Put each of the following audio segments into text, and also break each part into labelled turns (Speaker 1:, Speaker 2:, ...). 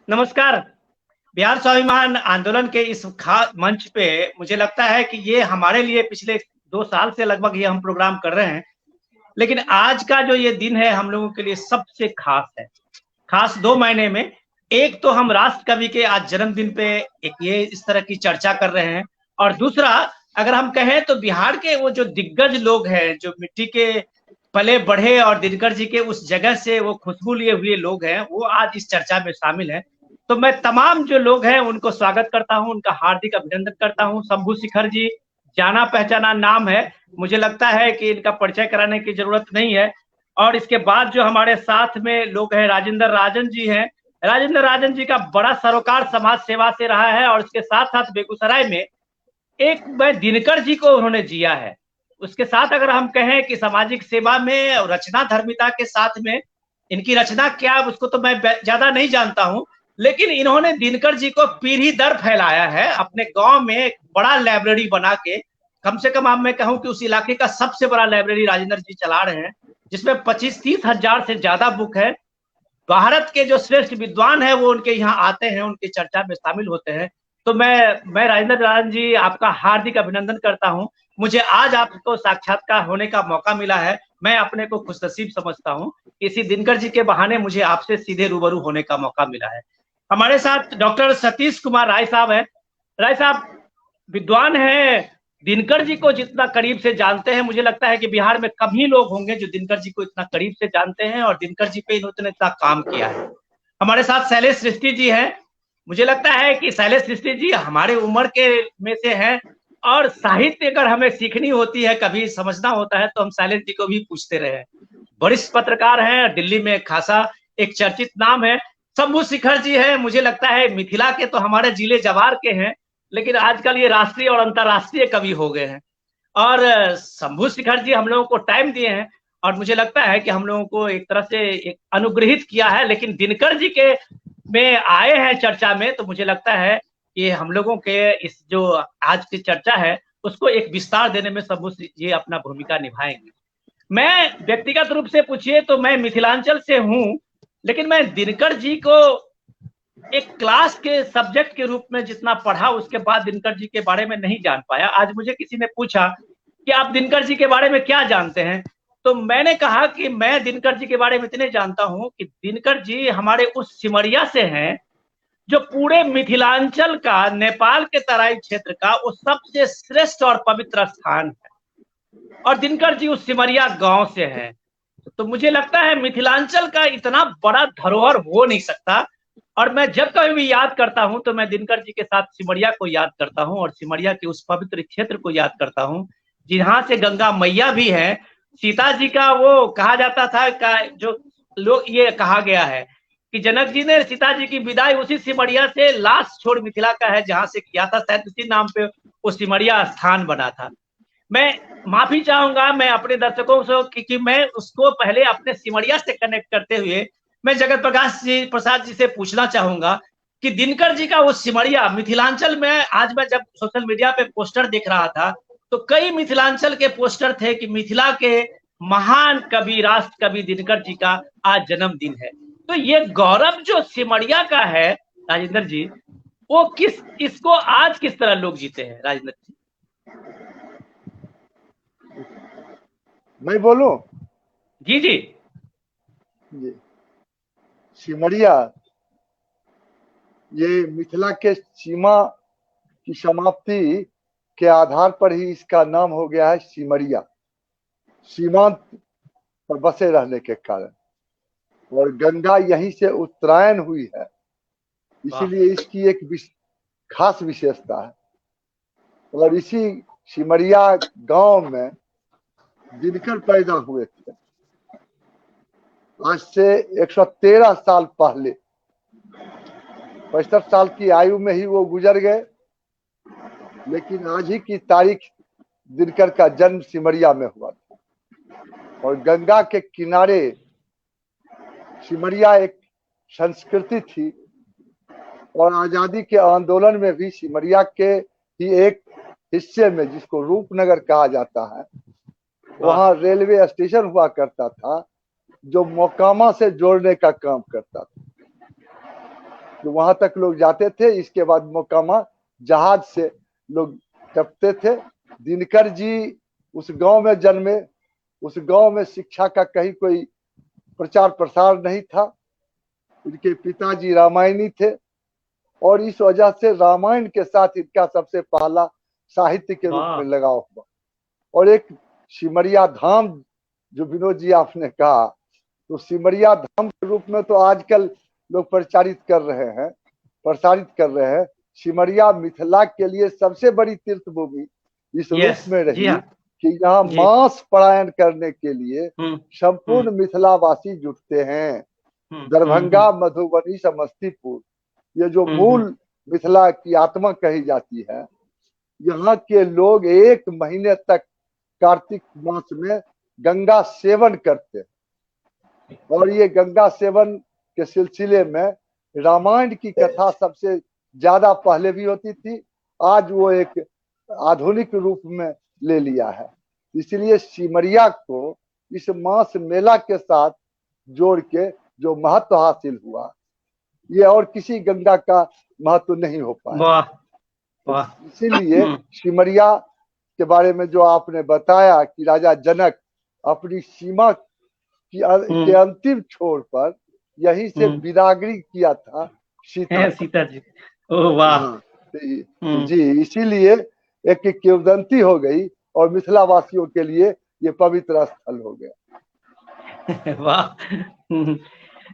Speaker 1: नमस्कार। बिहार स्वाभिमान आंदोलन के इस खास मंच पे मुझे लगता है कि ये हमारे लिए पिछले 2 साल से लगभग ये हम प्रोग्राम कर रहे हैं, लेकिन आज का जो ये दिन है हम लोगों के लिए सबसे खास है। खास 2 महीने में। एक तो हम राष्ट्र कवि के आज जन्मदिन पे एक ये इस तरह की चर्चा कर रहे हैं, और दूसरा अगर हम कहें तो बिहार के वो जो दिग्गज लोग हैं, जो मिट्टी के पले बढ़े और दिनकर जी के उस जगह से वो खुशबू लिए हुए लोग हैं, वो आज इस चर्चा में शामिल हैं। तो मैं तमाम जो लोग हैं उनको स्वागत करता हूं, उनका हार्दिक अभिनंदन करता हूं। शंभू शिखर जी जाना पहचाना नाम है, मुझे लगता है कि इनका परिचय कराने की जरूरत नहीं है। और इसके बाद जो हमारे साथ में लोग हैं, राजेंद्र राजन जी हैं। राजेंद्र राजन जी का बड़ा सरोकार समाज सेवा से रहा है, और इसके साथ साथ बेगूसराय में एक मैं दिनकर जी को उन्होंने जिया है। उसके साथ अगर हम कहें कि सामाजिक सेवा में और रचना धर्मिता के साथ में इनकी रचना क्या, उसको तो मैं ज्यादा नहीं जानता हूं, लेकिन इन्होंने दिनकर जी को पीढ़ी दर फैलाया है। अपने गांव में एक बड़ा लाइब्रेरी बना के, कम से कम अब मैं कहूं कि उस इलाके का सबसे बड़ा लाइब्रेरी राजेंद्र जी चला रहे हैं, जिसमें 25-30 हजार से ज्यादा बुक है। भारत के जो श्रेष्ठ विद्वान है वो उनके यहाँ आते हैं, उनकी चर्चा में शामिल होते हैं। तो मैं राजेंद्र राजन जी आपका हार्दिक अभिनंदन करता हूं। मुझे आज आपको साक्षात्कार होने का मौका मिला है, मैं अपने को खुशनसीब समझता हूं। इसी दिनकर जी के बहाने मुझे आपसे सीधे रूबरू होने का मौका मिला है। हमारे साथ डॉक्टर सतीश कुमार राय साहब हैं। राय साहब विद्वान हैं, दिनकर जी को जितना करीब से जानते हैं, मुझे लगता है कि बिहार में कम ही लोग होंगे जो दिनकर जी को इतना करीब से जानते हैं, और दिनकर जी पे इन्होंने इतना काम किया है। हमारे साथ शैलेश सृष्टि जी हैं। मुझे लगता है कि शैलेश सृष्टि जी हमारे उम्र के में से हैं, और साहित्य अगर हमें सीखनी होती है, कभी समझना होता है, तो हम शैलेश जी को भी पूछते रहे। वरिष्ठ पत्रकार हैं, दिल्ली में खासा एक चर्चित नाम है। शंभू शिखर जी है, मुझे लगता है मिथिला के तो हमारे जिले जवार के हैं, लेकिन आजकल ये राष्ट्रीय और अंतर्राष्ट्रीय कवि हो गए हैं। और शंभू शिखर जी हम लोगों को टाइम दिए हैं, और मुझे लगता है कि हम लोगों को एक तरह से एक अनुग्रहित किया है। लेकिन दिनकर जी के में आए हैं चर्चा में, तो मुझे लगता है कि हम लोगों के इस जो आज की चर्चा है उसको एक विस्तार देने में शंभू जी अपना भूमिका निभाएंगे। मैं व्यक्तिगत रूप से पूछिए तो मैं मिथिलांचल से हूं, लेकिन मैं दिनकर जी को एक क्लास के सब्जेक्ट के रूप में जितना पढ़ा, उसके बाद दिनकर जी के बारे में नहीं जान पाया। आज मुझे किसी ने पूछा कि आप दिनकर जी के बारे में क्या जानते हैं, तो मैंने कहा कि मैं दिनकर जी के बारे में इतने जानता हूं कि दिनकर जी हमारे उस सिमरिया से हैं जो पूरे मिथिलांचल का, नेपाल के तराई क्षेत्र का वो सबसे श्रेष्ठ और पवित्र स्थान है, और दिनकर जी उस सिमरिया गांव से हैं। तो मुझे लगता है मिथिलांचल का इतना बड़ा धरोहर हो नहीं सकता। और मैं जब कभी भी याद करता हूं तो मैं दिनकर जी के साथ सिमरिया को याद करता हूं, और सिमरिया के उस पवित्र क्षेत्र को याद करता हूं जहां से गंगा मैया भी है। सीता जी का वो कहा जाता था का, जो लोग ये कहा गया है कि जनक जी ने सीता जी की विदाई उसी सिमरिया से लास्ट छोड़ मिथिला का है जहां से किया था, शायद उसी नाम पे वो सिमरिया स्थान बना था। मैं माफी चाहूंगा मैं अपने दर्शकों से कि मैं उसको पहले अपने सिमरिया से कनेक्ट करते हुए मैं जगत प्रकाश जी प्रसाद जी से पूछना चाहूंगा कि दिनकर जी का वो सिमरिया मिथिलांचल में, आज मैं जब सोशल मीडिया पे पोस्टर देख रहा था तो कई मिथिलांचल के पोस्टर थे कि मिथिला के महान कवि, राष्ट्र कवि दिनकर जी का आज जन्मदिन है। तो ये गौरव जो सिमरिया का है राजेंद्र जी, वो किस इसको आज किस तरह लोग जीते हैं राजेंद्र जी?
Speaker 2: मैं बोलूं?
Speaker 1: जी जी।
Speaker 2: ये सिमरिया, ये मिथिला के सीमा की समाप्ति के आधार पर ही इसका नाम हो गया है सिमरिया, सीमांत पर बसे रहने के कारण। और गंगा यहीं से उत्तरायण हुई है, इसीलिए इसकी एक खास विशेषता है। और इसी सिमरिया गांव में दिनकर पैदा हुए थे। आज से 113 साल पहले, 65 साल की आयु में ही वो गुजर गए, लेकिन आज ही की तारीख दिनकर का जन्म सिमरिया में हुआ था। और गंगा के किनारे सिमरिया एक संस्कृति थी, और आजादी के आंदोलन में भी सिमरिया के ही एक हिस्से में, जिसको रूपनगर कहा जाता है, वहां रेलवे स्टेशन हुआ करता था जो मोकामा से जोड़ने का काम करता था। तो वहां तक लोग जाते थे। इसके बाद मोकामा जहाज से लोग टपते थे। दिनकर जी उस गांव में जन्मे, उस गांव में शिक्षा का कहीं कोई प्रचार प्रसार नहीं था। उनके पिताजी रामायणी थे और इस वजह से रामायण के साथ इनका सबसे पहला साहित्य के रूप में लगाव हुआ। और एक सिमरिया धाम जो विनोद जी आपने कहा, तो सिमरिया धाम के रूप में तो आजकल लोग प्रसारित कर रहे हैं। सिमरिया मिथिला के लिए सबसे बड़ी तीर्थ भूमि इस रूप में रही कि यहाँ मांस पलायन करने के लिए संपूर्ण मिथिलावासी जुटते हैं। दरभंगा, मधुबनी, समस्तीपुर, ये जो मूल मिथिला की आत्मा कही जाती है, यहाँ के लोग 1 महीने तक कार्तिक मास में गंगा सेवन करते हैं। और ये गंगा सेवन के सिलसिले में रामायण की कथा सबसे ज्यादा पहले भी होती थी, आज वो एक आधुनिक रूप में ले लिया है। इसलिए सिमरिया को इस मास मेला के साथ जोड़ के जो महत्व हासिल हुआ, ये और किसी गंगा का महत्व नहीं हो पाया। इसीलिए सिमरिया के बारे में जो आपने बताया कि राजा जनक अपनी सीमा के अंतिम छोर पर यहीं से बिदागरी किया था सीता
Speaker 1: जी। ओह वाह।
Speaker 2: जी, इसीलिए एक किंवदंती हो गई और मिथिला वासियों के लिए ये पवित्र स्थल हो गया।
Speaker 1: वाह।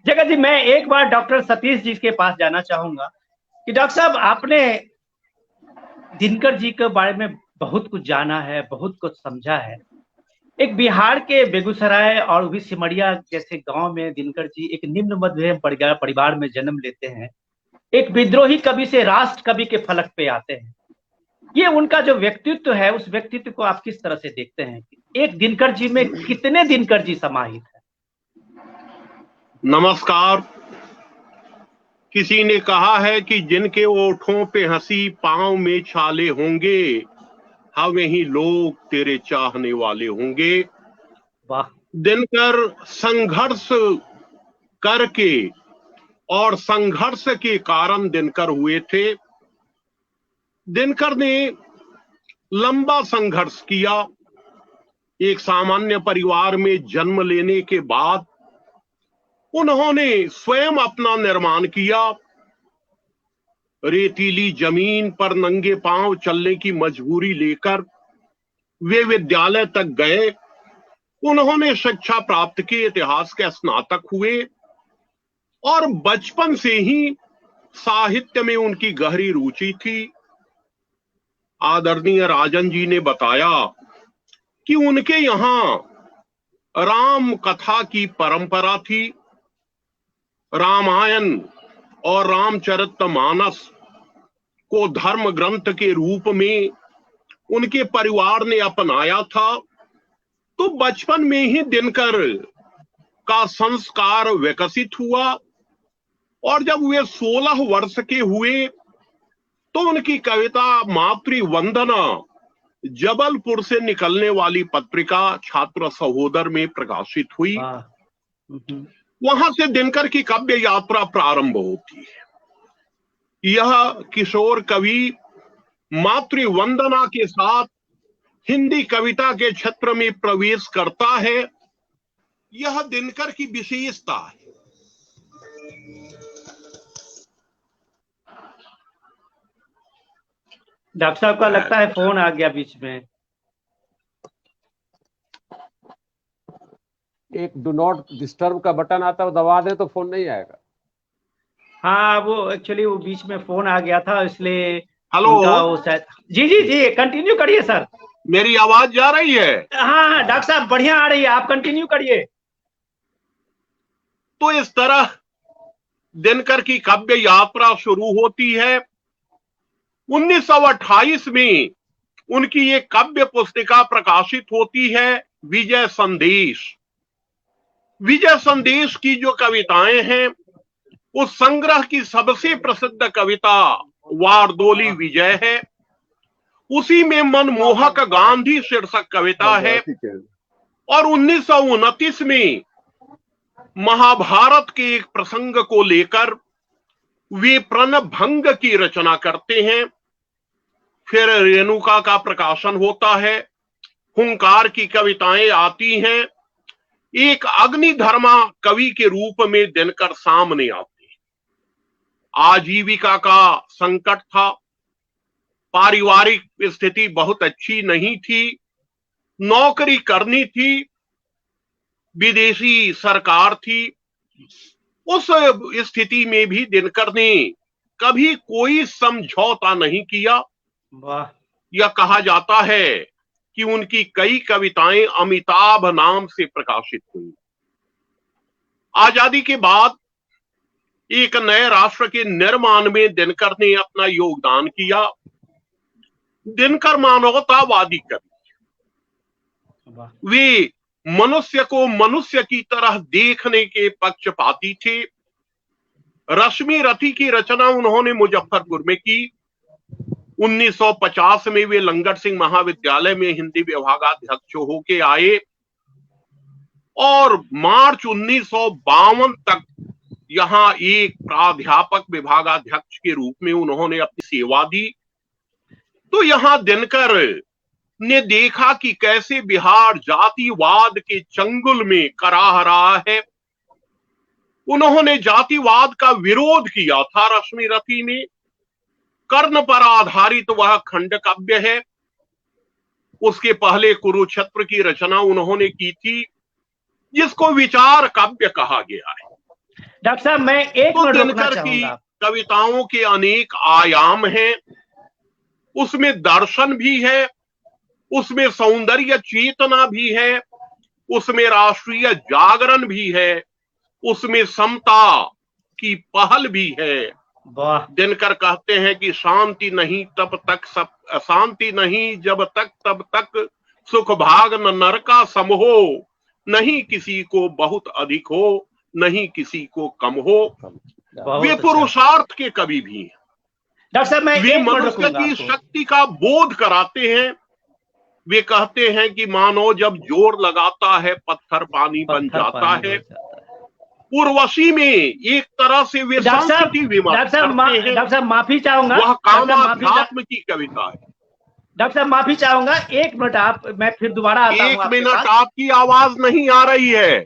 Speaker 1: जगत जी, मैं एक बार डॉक्टर सतीश जी के पास जाना चाहूंगा कि डॉक्टर साहब, आपने दिनकर जी के बारे में बहुत कुछ जाना है, बहुत कुछ समझा है। एक बिहार के बेगूसराय और भी सिमरिया जैसे गांव में दिनकर जी एक निम्न मध्यम परिवार में जन्म लेते हैं। एक विद्रोही कवि से राष्ट्र कवि के फलक पे आते हैं। ये उनका जो व्यक्तित्व है, उस व्यक्तित्व को आप किस तरह से देखते हैं? एक दिनकर जी में कितने दिनकर जी समाहित है?
Speaker 3: नमस्कार। किसी ने कहा है कि जिनके ओठों पे हंसी पांव में छाले होंगे, हमें ही लोग तेरे चाहने वाले होंगे।
Speaker 1: वाह।
Speaker 3: दिनकर संघर्ष करके और संघर्ष के कारण दिनकर हुए थे। दिनकर ने लंबा संघर्ष किया। एक सामान्य परिवार में जन्म लेने के बाद उन्होंने स्वयं अपना निर्माण किया। रेतीली जमीन पर नंगे पांव चलने की मजबूरी लेकर वे विद्यालय तक गए। उन्होंने शिक्षा प्राप्त की, इतिहास के स्नातक हुए और बचपन से ही साहित्य में उनकी गहरी रुचि थी। आदरणीय राजन जी ने बताया कि उनके यहाँ राम कथा की परंपरा थी। रामायण और रामचरितमानस को धर्म ग्रंथ के रूप में उनके परिवार ने अपनाया था। तो बचपन में ही दिनकर का संस्कार विकसित हुआ और जब वे 16 वर्ष के हुए तो उनकी कविता मातृ वंदना जबलपुर से निकलने वाली पत्रिका छात्र सहोदर में प्रकाशित हुई। वहां से दिनकर की काव्य यात्रा प्रारंभ होती है। यह किशोर कवि मातृ वंदना के साथ हिंदी कविता के क्षेत्र में प्रवेश करता है। यह दिनकर की विशेषता है।
Speaker 1: डॉक्टर साहब का लगता है फोन आ गया बीच में।
Speaker 4: एक डू नॉट डिस्टर्ब का बटन आता है, दबा दे तो फोन नहीं आएगा।
Speaker 1: हाँ, वो एक्चुअली वो बीच में फोन आ गया था, इसलिए।
Speaker 3: हेलो।
Speaker 1: वो शायद। जी जी जी, कंटिन्यू करिए सर।
Speaker 3: मेरी आवाज जा रही है?
Speaker 1: हाँ डॉक्टर साहब, बढ़िया आ रही है, आप कंटिन्यू करिए।
Speaker 3: तो इस तरह दिनकर की काव्य यात्रा शुरू होती है। 1928 में उनकी एक काव्य पुस्तिका प्रकाशित होती है, विजय संदेश। विजय संदेश की जो कविताएं हैं, उस संग्रह की सबसे प्रसिद्ध कविता वारदोली विजय है। उसी में मनमोहक गांधी शीर्षक कविता है। और 1929 में महाभारत के एक प्रसंग को लेकर वे प्रणभंग की रचना करते हैं। फिर रेणुका का प्रकाशन होता है, हुंकार की कविताएं आती हैं। एक अग्निधर्मा कवि के रूप में दिनकर सामने आते हैं। आजीविका का संकट था, पारिवारिक स्थिति बहुत अच्छी नहीं थी, नौकरी करनी थी, विदेशी सरकार थी। उस स्थिति में भी दिनकर ने कभी कोई समझौता नहीं किया।
Speaker 1: वाह।
Speaker 3: यह कहा जाता है कि उनकी कई कविताएं अमिताभ नाम से प्रकाशित हुई। आजादी के बाद एक नए राष्ट्र के निर्माण में दिनकर ने अपना योगदान किया। दिनकर मानवतावादी कवि, वे मनुष्य को मनुष्य की तरह देखने के पक्षपाती थे। रश्मि रथी की रचना उन्होंने मुजफ्फरपुर में की। 1950 में वे लंगट सिंह महाविद्यालय में हिंदी विभागाध्यक्ष होके आए और मार्च 1952 तक यहां एक प्राध्यापक विभागाध्यक्ष के रूप में उन्होंने अपनी सेवा दी। तो यहां दिनकर ने देखा कि कैसे बिहार जातिवाद के चंगुल में कराह रहा है। उन्होंने जातिवाद का विरोध किया था रश्मि रथी ने। कर्ण पर आधारित वह खंड काव्य है। उसके पहले कुरुक्षेत्र की रचना उन्होंने की थी, जिसको विचार काव्य कहा गया है।
Speaker 1: डॉक्टर साहब, मैं एक
Speaker 3: तो
Speaker 1: मिनट रोकना
Speaker 3: दिनकर की
Speaker 1: चाहूंगा।
Speaker 3: कविताओं के अनेक आयाम हैं। उसमें दर्शन भी है, उसमें सौंदर्य चेतना भी है, उसमें राष्ट्रीय जागरण भी है, उसमें समता की पहल भी है।
Speaker 1: वाह।
Speaker 3: दिनकर कहते हैं कि शांति नहीं तब तक सब, शांति नहीं जब तक तब तक सुख भाग न नर का सम हो, नहीं किसी को बहुत अधिक हो, नहीं किसी को कम हो। वे पुरुषार्थ के कवि भी हैं।
Speaker 1: डॉक्टर साहब, मैं
Speaker 3: वे
Speaker 1: एक मिनट
Speaker 3: मनुष्य
Speaker 1: रुकूंगा
Speaker 3: की
Speaker 1: आपको।
Speaker 3: शक्ति का बोध कराते हैं। वे कहते हैं कि मानो जब जोर लगाता है पत्थर पानी बन
Speaker 1: पत्थर
Speaker 3: जाता
Speaker 1: पानी
Speaker 3: है।
Speaker 1: बन जाता है।
Speaker 3: उर्वशी में एक तरह से वे
Speaker 1: डॉक्टर साहब,
Speaker 3: संस्कृति विमर्श
Speaker 1: डॉक्टर साहब,
Speaker 3: करते हैं।
Speaker 1: डॉक्टर साहब माफी चाहूंगा।
Speaker 3: वह
Speaker 1: डॉक्टर साहब, माफी
Speaker 3: कामाध्यात्म की कविता है।
Speaker 1: डॉक्टर साहब माफी चाहूंगा, एक मिनट आप, मैं फिर दोबारा आता हूँ
Speaker 3: एक
Speaker 1: आपके
Speaker 3: मिनट,
Speaker 1: पास।
Speaker 3: आपकी आवाज नहीं आ रही है।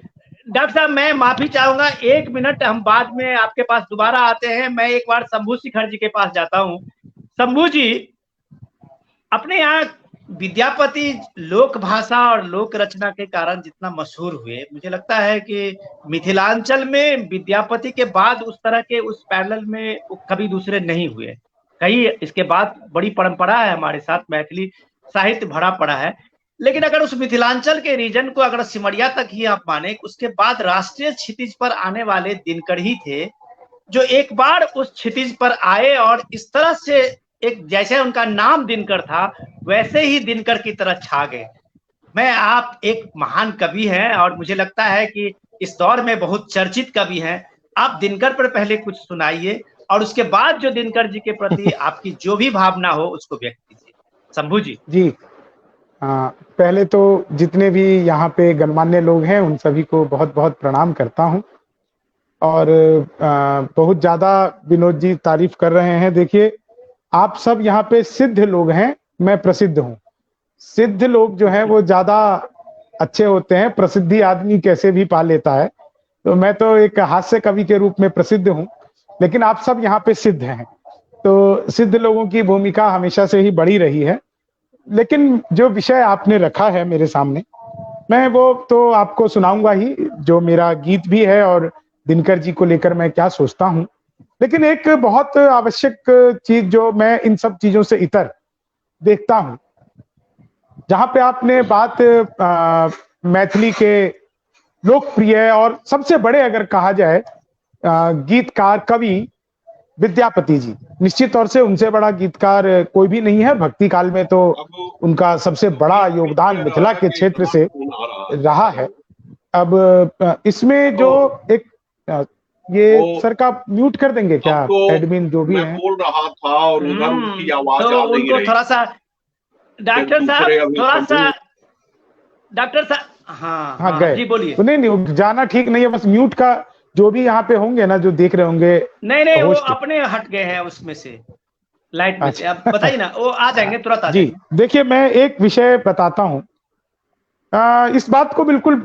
Speaker 1: डॉक्टर साहब, मैं माफी चाहूंगा, एक मिनट, हम बाद में आपके पास दोबारा आते हैं। मैं एक बार शंभू शिखर जी के पास जाता हूँ। शंभू जी, अपने यहाँ विद्यापति लोक भाषा और लोक रचना के कारण जितना मशहूर हुए, मुझे लगता है कि मिथिलांचल में विद्यापति के बाद उस तरह के उस पैरेलल में कभी दूसरे नहीं हुए। कई इसके बाद बड़ी परंपरा है हमारे साथ, मैथिली साहित्य भरा पड़ा है। लेकिन अगर उस मिथिलांचल के रीजन को अगर सिमरिया तक ही आप माने, उसके बाद राष्ट्रीय क्षितिज पर आने वाले दिनकर ही थे, जो एक बार उस क्षितिज पर आए और इस तरह से एक, जैसे उनका नाम दिनकर था वैसे ही दिनकर की तरह छा गए। मैं, आप एक महान कवि हैं और मुझे लगता है कि इस दौर में बहुत चर्चित कवि हैं। आप दिनकर पर पहले कुछ सुनाइए और उसके बाद जो दिनकर जी के प्रति आपकी जो भी भावना हो उसको व्यक्त कीजिए। शंभू जी।
Speaker 5: जी, पहले तो जितने भी यहाँ पे गणमान्य लोग हैं उन सभी को बहुत बहुत प्रणाम करता हूँ। और बहुत ज्यादा विनोद जी तारीफ कर रहे हैं। देखिए, आप सब यहाँ पे सिद्ध लोग हैं, मैं प्रसिद्ध हूँ। सिद्ध लोग जो हैं वो ज्यादा अच्छे होते हैं, प्रसिद्धि आदमी कैसे भी पा लेता है। तो मैं तो एक हास्य कवि के रूप में प्रसिद्ध हूँ, लेकिन आप सब यहाँ पे सिद्ध हैं। तो सिद्ध लोगों की भूमिका हमेशा से ही बड़ी रही है। लेकिन जो विषय आपने रखा है मेरे सामने, मैं वो तो आपको सुनाऊंगा ही, जो मेरा गीत भी है और दिनकर जी को लेकर मैं क्या सोचता हूँ। लेकिन एक बहुत आवश्यक चीज जो मैं इन सब चीजों से इतर देखता हूँ, जहां पे आपने बात मैथिली के लोकप्रिय और सबसे बड़े अगर कहा जाए गीतकार कवि विद्यापति जी, निश्चित तौर से उनसे बड़ा गीतकार कोई भी नहीं है। भक्ति काल में तो उनका सबसे बड़ा योगदान मिथिला के क्षेत्र से रहा है। अब इसमें जो एक ये सर का म्यूट कर देंगे क्या एडमिन जो भी है?
Speaker 3: मैं बोल रहा था और उधर उनकी आवाज
Speaker 1: तो
Speaker 3: आ नहीं
Speaker 1: उनको
Speaker 3: रही।
Speaker 1: थोड़ा सा डॉक्टर साहब, थोड़ा सा डॉक्टर साहब, हाँ
Speaker 5: गए
Speaker 1: जी बोलिए।
Speaker 5: नहीं, जाना ठीक नहीं है, बस म्यूट का जो भी यहाँ पे होंगे ना, जो देख रहे होंगे।
Speaker 1: नहीं वो
Speaker 5: होस्ट।
Speaker 1: अपने हट गए हैं उसमें से, लाइट में से। अब बताइए ना, वो आ जाएंगे, तुरंत आ
Speaker 5: जी
Speaker 1: जाएंगे।
Speaker 5: देखिए, मैं एक विषय बताता हूँ। इस बात को बिल्कुल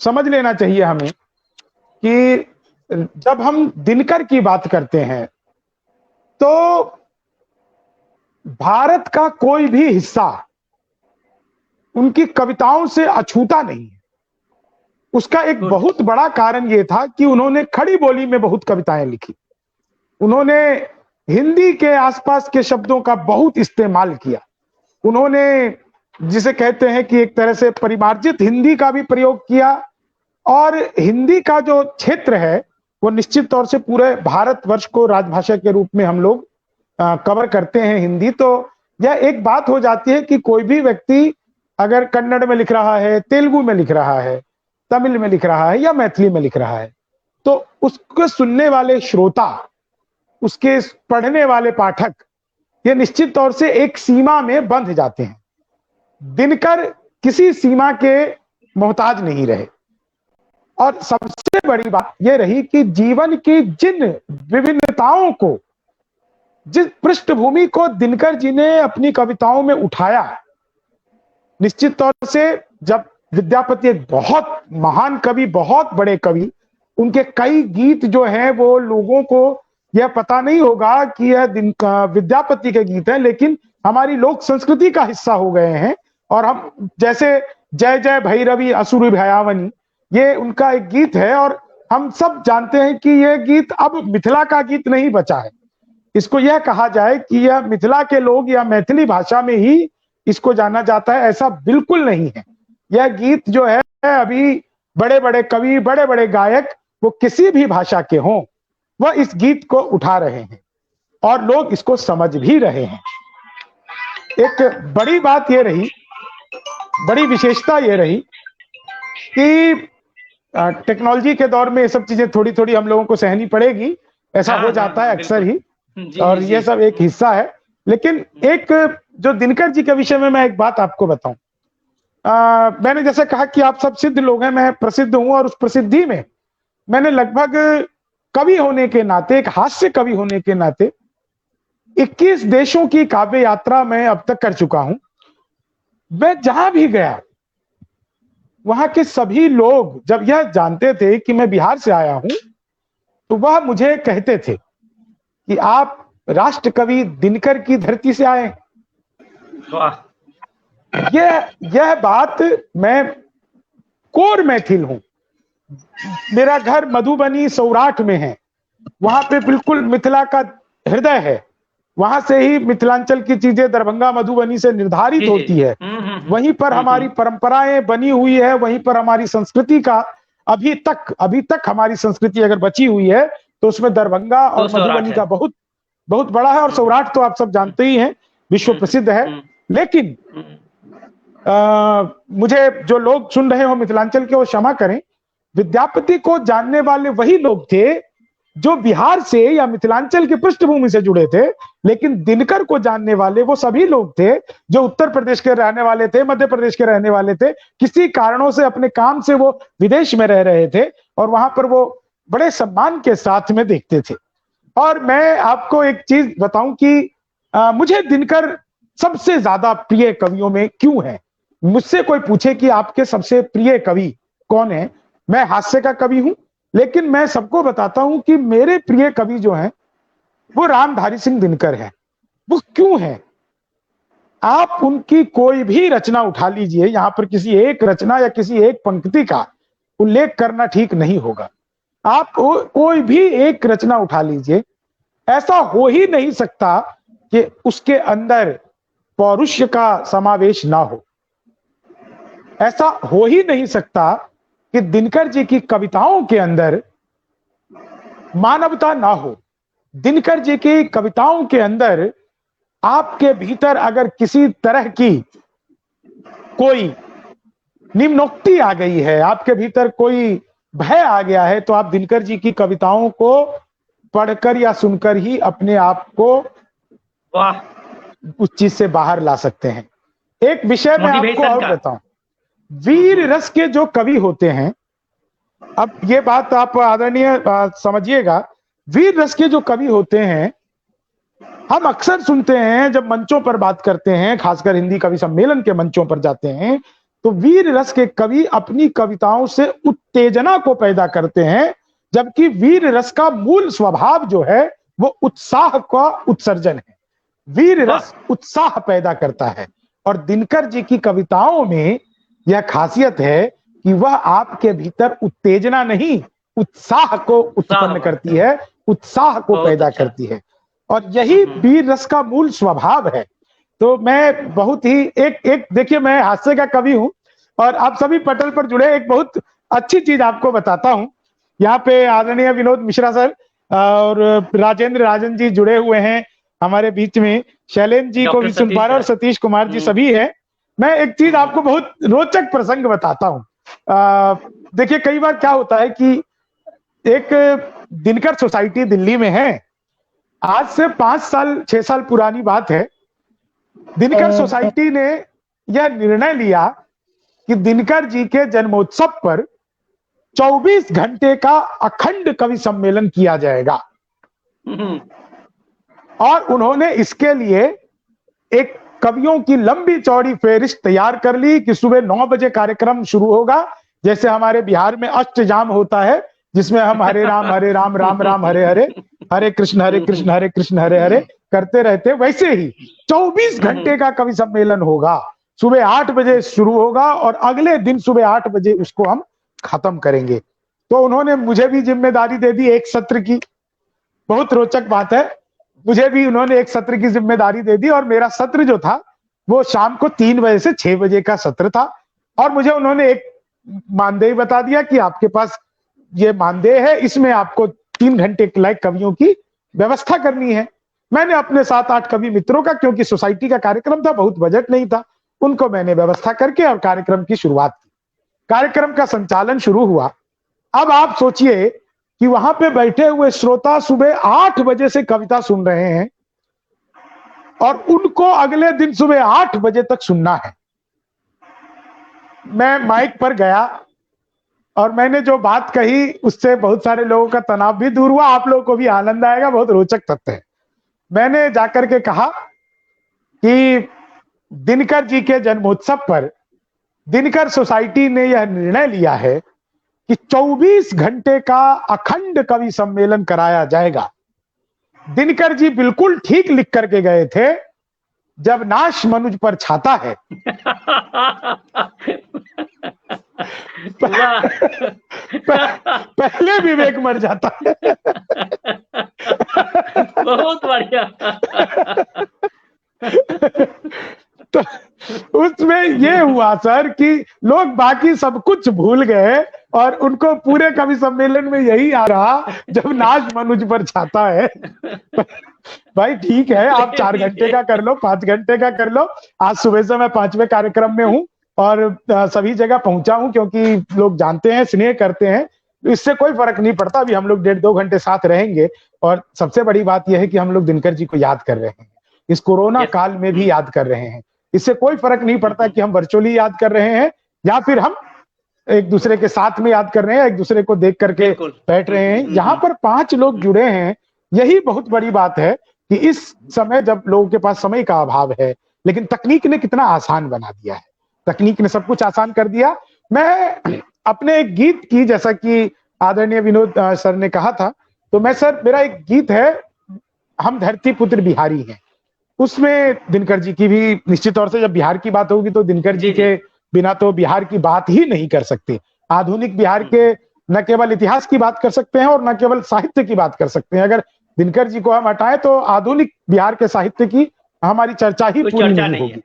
Speaker 5: समझ लेना चाहिए हमें कि जब हम दिनकर की बात करते हैं तो भारत का कोई भी हिस्सा उनकी कविताओं से अछूता नहीं है। उसका एक बहुत बड़ा कारण यह था कि उन्होंने खड़ी बोली में बहुत कविताएं लिखी। उन्होंने हिंदी के आसपास के शब्दों का बहुत इस्तेमाल किया। उन्होंने जिसे कहते हैं कि एक तरह से परिमार्जित हिंदी का भी प्रयोग किया, और हिंदी का जो क्षेत्र है वो निश्चित तौर से पूरे भारतवर्ष को राजभाषा के रूप में हम लोग कवर करते हैं हिंदी। तो यह एक बात हो जाती है कि कोई भी व्यक्ति अगर कन्नड़ में लिख रहा है, तेलुगु में लिख रहा है, तमिल में लिख रहा है या मैथिली में लिख रहा है, तो उसको सुनने वाले श्रोता, उसके पढ़ने वाले पाठक, ये निश्चित तौर से एक सीमा में बंध जाते हैं। दिनकर किसी सीमा के मोहताज नहीं रहे। और सबसे बड़ी बात यह रही कि जीवन की जिन विभिन्नताओं को, जिस पृष्ठभूमि को दिनकर जी ने अपनी कविताओं में उठाया, निश्चित तौर से जब विद्यापति एक बहुत महान कवि, बहुत बड़े कवि, उनके कई गीत जो हैं वो लोगों को यह पता नहीं होगा कि यह विद्यापति के गीत हैं, लेकिन हमारी लोक संस्कृति का हिस्सा हो गए हैं। और हम जैसे जय जय भैरवी असुर भयावनी, ये उनका एक गीत है, और हम सब जानते हैं कि यह गीत अब मिथिला का गीत नहीं बचा है। इसको यह कहा जाए कि यह मिथिला के लोग या मैथिली भाषा में ही इसको जाना जाता है, ऐसा बिल्कुल नहीं है। यह गीत जो है, अभी बड़े बड़े कवि, बड़े बड़े गायक, वो किसी भी भाषा के हों, वह इस गीत को उठा रहे हैं और लोग इसको समझ भी रहे हैं। एक बड़ी बात यह रही, बड़ी विशेषता यह रही कि टेक्नोलॉजी के दौर में ये सब चीजें थोड़ी थोड़ी हम लोगों को सहनी पड़ेगी, ऐसा हो जाता है अक्सर ही, और ये सब एक हिस्सा है। लेकिन एक जो दिनकर जी के विषय में मैं एक बात आपको बताऊं। मैंने जैसे कहा कि आप सब सिद्ध लोग हैं, मैं प्रसिद्ध हूं, और उस प्रसिद्धि में मैंने लगभग कवि होने के नाते, एक हास्य कवि होने के नाते 21 देशों की काव्य यात्रा मैं अब तक कर चुका हूं। मैं जहां भी गया, वहां के सभी लोग जब यह जानते थे कि मैं बिहार से आया हूं, तो वह मुझे कहते थे कि आप राष्ट्र कवि दिनकर की धरती से आए। यह बात, मैं कोर मैथिल हूं, मेरा घर मधुबनी सौराठ में है, वहां पे बिल्कुल मिथिला का हृदय है। वहां से ही मिथिलांचल की चीजें दरभंगा मधुबनी से निर्धारित होती है। वहीं पर हमारी परंपराएं बनी हुई है, वहीं पर हमारी संस्कृति का अभी तक हमारी संस्कृति अगर बची हुई है तो उसमें दरभंगा और मधुबनी का बहुत बहुत बड़ा है। और सौराठ तो आप सब जानते ही हैं, विश्व प्रसिद्ध है। लेकिन मुझे जो लोग सुन रहे हो मिथिलांचल के, वो क्षमा करें, विद्यापति को जानने वाले वही लोग थे जो बिहार से या मिथिलांचल की पृष्ठभूमि से जुड़े थे। लेकिन दिनकर को जानने वाले वो सभी लोग थे जो उत्तर प्रदेश के रहने वाले थे, मध्य प्रदेश के रहने वाले थे, किसी कारणों से अपने काम से वो विदेश में रह रहे थे, और वहां पर वो बड़े सम्मान के साथ में देखते थे। और मैं आपको एक चीज बताऊं कि मुझे दिनकर सबसे ज्यादा प्रिय कवियों में क्यों है। मुझसे कोई पूछे कि आपके सबसे प्रिय कवि कौन है, मैं हास्य का कवि हूं, लेकिन मैं सबको बताता हूं कि मेरे प्रिय कवि जो हैं वो रामधारी सिंह दिनकर हैं। वो क्यों हैं? आप उनकी कोई भी रचना उठा लीजिए, यहां पर किसी एक रचना या किसी एक पंक्ति का उल्लेख करना ठीक नहीं होगा। आप कोई भी एक रचना उठा लीजिए, ऐसा हो ही नहीं सकता कि उसके अंदर पौरुष्य का समावेश ना हो। ऐसा हो ही नहीं सकता कि दिनकर जी की कविताओं के अंदर मानवता ना हो। दिनकर जी की कविताओं के अंदर आपके भीतर अगर किसी तरह की कोई निम्नोक्ति आ गई है, आपके भीतर कोई भय आ गया है, तो आप दिनकर जी की कविताओं को पढ़कर या सुनकर ही अपने आप को उस चीज से बाहर ला सकते हैं। एक विषय मैं आपको और बताऊं, वीर रस के जो कवि होते हैं अब ये बात आप आदरणीय समझिएगा, वीर रस के जो कवि होते हैं, हम अक्सर सुनते हैं जब मंचों पर बात करते हैं, खासकर हिंदी कवि सम्मेलन के मंचों पर जाते हैं, तो वीर रस के कवि अपनी कविताओं से उत्तेजना को पैदा करते हैं, जबकि वीर रस का मूल स्वभाव जो है वो उत्साह का उत्सर्जन है। वीर रस उत्साह पैदा करता है, और दिनकर जी की कविताओं में यह खासियत है कि वह आपके भीतर उत्तेजना नहीं, उत्साह को उत्पन्न करती है, उत्साह को पैदा करती है, और यही वीर रस का मूल स्वभाव है। तो मैं बहुत ही एक देखिए, मैं हास्य का कवि हूं, और आप सभी पटल पर जुड़े, एक बहुत अच्छी चीज आपको बताता हूं। यहाँ पे आदरणीय विनोद मिश्रा सर और राजेंद्र राजन जी जुड़े हुए हैं हमारे बीच में, शैलेंद्र जी को भी सुन पा रहे, और सतीश कुमार जी सभी है। मैं एक चीज आपको बहुत रोचक प्रसंग बताता हूँ। देखिए, कई बार क्या होता है कि एक दिनकर सोसाइटी दिल्ली में है, आज से 5 साल 6 साल पुरानी बात है। दिनकर सोसाइटी ने यह निर्णय लिया कि दिनकर जी के जन्मोत्सव पर 24 घंटे का अखंड कवि सम्मेलन किया जाएगा, और उन्होंने इसके लिए एक कवियों की लंबी चौड़ी फेहरिस्त तैयार कर ली कि सुबह 9 बजे कार्यक्रम शुरू होगा, जैसे हमारे बिहार में अष्टजाम होता है, जिसमें हम हरे राम राम राम हरे हरे, हरे कृष्ण हरे कृष्ण हरे हरे करते रहते, वैसे ही 24 घंटे का कवि सम्मेलन होगा। सुबह 8 बजे शुरू होगा और अगले दिन सुबह 8 बजे उसको हम खत्म करेंगे। तो उन्होंने मुझे भी जिम्मेदारी दे दी एक सत्र की। बहुत रोचक बात है, मुझे भी उन्होंने एक सत्र की जिम्मेदारी दे दी, और मेरा सत्र जो था वो शाम को 3 बजे से 6 बजे का सत्र था। और मुझे उन्होंने एक मानदेय बता दिया कि आपके पास ये मानदेय है, इसमें आपको 3 घंटे के लायक कवियों की व्यवस्था करनी है। मैंने अपने 7-8 कवि मित्रों का, क्योंकि सोसाइटी का कार्यक्रम था, बहुत बजट नहीं था, उनको मैंने व्यवस्था करके और कार्यक्रम की शुरुआत की। कार्यक्रम का संचालन शुरू हुआ। अब आप सोचिए कि वहां पे बैठे हुए श्रोता सुबह 8 बजे से कविता सुन रहे हैं, और उनको अगले दिन सुबह 8 बजे तक सुनना है। मैं माइक पर गया और मैंने जो बात कही उससे बहुत सारे लोगों का तनाव भी दूर हुआ, आप लोगों को भी आनंद आएगा, बहुत रोचक तथ्य है। मैंने जाकर के कहा कि दिनकर जी के जन्मोत्सव पर दिनकर सोसाइटी ने यह निर्णय लिया है कि 24 घंटे का अखंड कवि सम्मेलन कराया जाएगा। दिनकर जी बिल्कुल ठीक लिख करके गए थे, जब नाश मनुज पर छाता है पहले विवेक मर जाता है।
Speaker 1: बहुत बढ़िया।
Speaker 5: तो उसमें ये हुआ सर कि लोग बाकी सब कुछ भूल गए, और उनको पूरे कवि सम्मेलन में यही आ रहा जब नाश मनुज पर छाता है। भाई ठीक है, आप 4 घंटे का कर लो, 5 घंटे का कर लो। आज सुबह से मैं 5वें कार्यक्रम में हूं और सभी जगह पहुंचा हूं, क्योंकि लोग जानते हैं, स्नेह करते हैं, इससे कोई फर्क नहीं पड़ता। अभी हम लोग 1.5-2 घंटे साथ रहेंगे, और सबसे बड़ी बात यह है कि हम लोग दिनकर जी को याद कर रहे हैं, इस कोरोना काल में भी याद कर रहे हैं। इससे कोई फर्क नहीं पड़ता कि हम वर्चुअली याद कर रहे हैं या फिर हम एक दूसरे के साथ में याद कर रहे हैं, एक दूसरे को देख करके बैठ रहे हैं। यहाँ पर 5 लोग जुड़े हैं, यही बहुत बड़ी बात है कि इस समय जब लोगों के पास समय का अभाव है, लेकिन तकनीक ने कितना आसान बना दिया है, तकनीक ने सब कुछ आसान कर दिया। मैं अपने एक गीत की, जैसा कि आदरणीय विनोद सर ने कहा था, तो मैं सर, मेरा एक गीत है, हम धरती पुत्र बिहारी हैं, उसमें दिनकर जी की भी निश्चित तौर से, जब बिहार की बात होगी तो दिनकर जी के बिना तो बिहार की बात ही नहीं कर सकते। आधुनिक बिहार के न केवल इतिहास की बात कर सकते हैं और न केवल साहित्य की बात कर सकते हैं। अगर दिनकर जी को हम हटाएं तो आधुनिक बिहार के साहित्य की हमारी चर्चा ही पूरी नहीं होगी।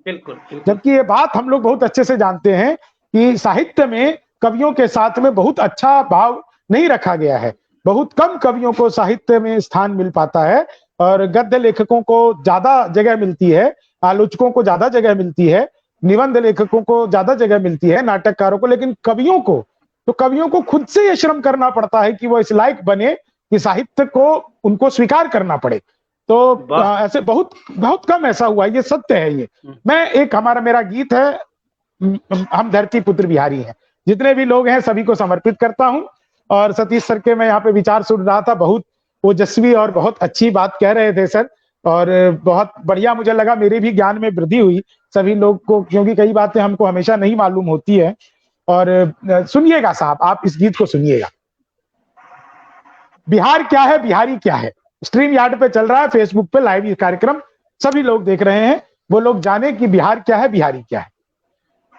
Speaker 1: बिल्कुल।
Speaker 5: जबकि ये बात हम लोग बहुत अच्छे से जानते हैं कि साहित्य में कवियों के साथ में बहुत अच्छा भाव नहीं रखा गया है। बहुत कम कवियों को साहित्य में स्थान मिल पाता है, और गद्य लेखकों को ज्यादा जगह मिलती है, आलोचकों को ज्यादा जगह मिलती है, निबंध लेखकों को ज्यादा जगह मिलती है, नाटककारों को। लेकिन कवियों को खुद से यह श्रम करना पड़ता है कि वो इस लायक बने कि साहित्य को उनको स्वीकार करना पड़े। तो ऐसे बहुत बहुत कम ऐसा हुआ, ये सत्य है। ये मैं एक मेरा गीत है, हम धरती पुत्र बिहारी हैं, जितने भी लोग हैं सभी को समर्पित करता हूं। और सतीश सर के मैं यहाँ पे विचार सुन रहा था, बहुत ओजस्वी और बहुत अच्छी बात कह रहे थे सर, और बहुत बढ़िया मुझे लगा, मेरे भी ज्ञान में वृद्धि हुई सभी लोग को, क्योंकि कई बातें हमको हमेशा नहीं मालूम होती है। और सुनिएगा साहब, आप इस गीत को सुनिएगा। बिहार क्या है, बिहारी क्या है, स्ट्रीम यार्ड पे चल रहा है, फेसबुक पे लाइव ये कार्यक्रम सभी लोग देख रहे हैं, वो लोग जाने कि बिहार क्या है, बिहारी क्या है।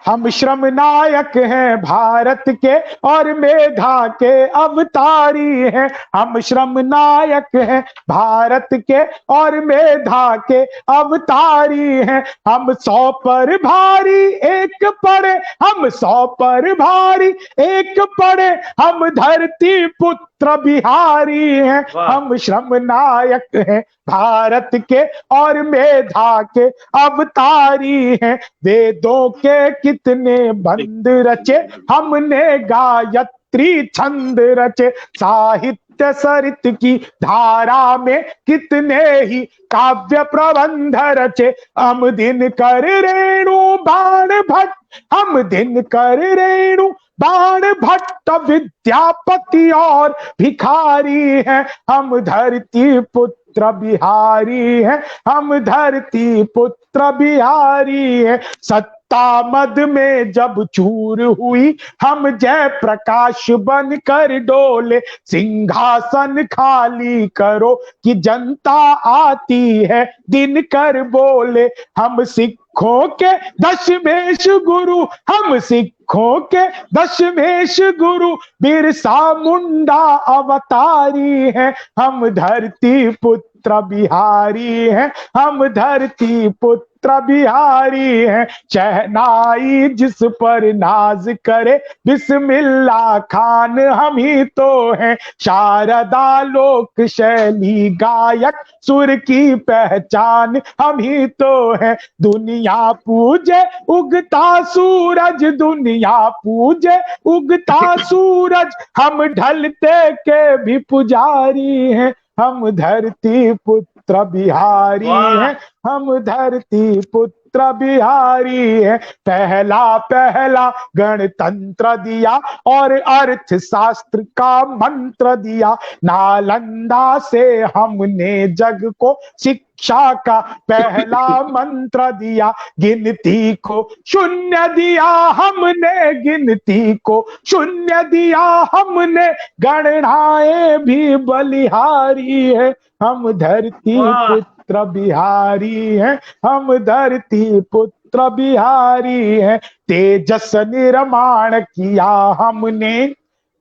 Speaker 5: हम श्रम नायक हैं भारत के और मेधा के अवतारी हैं। हम श्रम नायक हैं भारत के और मेधा के अवतारी हैं। हम 100 पर भारी एक पड़े, हम 100 पर भारी एक पड़े, हम धरती पुत्र बिहारी हैं। हम श्रम नायक हैं भारत के और मेधा के अवतारी हैं। वेदों के कितने बंद रचे, हमने गायत्री छंद रचे। साहित्य सरित की धारा में कितने ही काव्य प्रबंध रचे। हम दिनकर रेणु बाण भट्ट, हम दिनकर रेणु बाण भट्ट विद्यापति और भिखारी हैं। हम धरती पुत्र बिहारी हैं, हम धरती पुत्र बिहारी हैं। सत्ता मद में जब चूर हुई, हम जय प्रकाश बनकर डोले। सिंहासन खाली करो कि जनता आती है, दिनकर बोले। हम सिखों के दशमेश गुरु, हम सिखों के दशमेश गुरु, बिरसा मुंडा अवतारी हैं। हम धरती पुत्र बिहारी हैं, हम धरती पुत्र बिहारी हैं। शहनाई जिस पर नाज करे, बिस्मिल्लाह खान हम ही तो हैं। शारदा लोक शैली गायक, सुर की पहचान हम ही तो हैं। दुनिया पूजे उगता सूरज, दुनिया पूजे उगता सूरज, हम ढलते के भी पुजारी हैं। हम धरती पुत्र बिहारी हैं, हम धरती पुत्र बिहारी हैं। पहला पहला गणतंत्र दिया और अर्थशास्त्र का मंत्र दिया। नालंदा से हमने जग को शिक्षा का पहला मंत्र दिया। गिनती को शून्य दिया हमने, गिनती को शून्य दिया हमने। गणनाएं भी बलिहारी है, हम धरती पुत्र बिहारी हैं, हम धरती पुत्र बिहारी हैं। तेजस निर्माण किया हमने,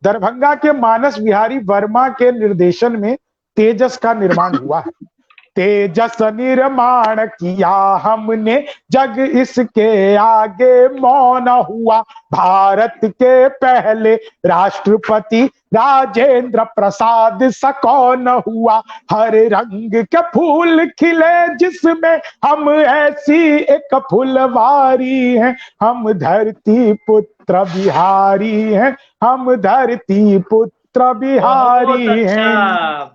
Speaker 5: दरभंगा के मानस बिहारी वर्मा के निर्देशन में तेजस का निर्माण हुआ है। तेजस निर्माण किया हमने, जग इसके आगे मौन हुआ। भारत के पहले राष्ट्रपति राजेंद्र प्रसाद सा कौन हुआ। हर रंग के फूल खिले जिसमें हम ऐसी एक फुलवारी हैं। हम धरती पुत्र बिहारी हैं, हम धरती पुत्र बिहारी हैं।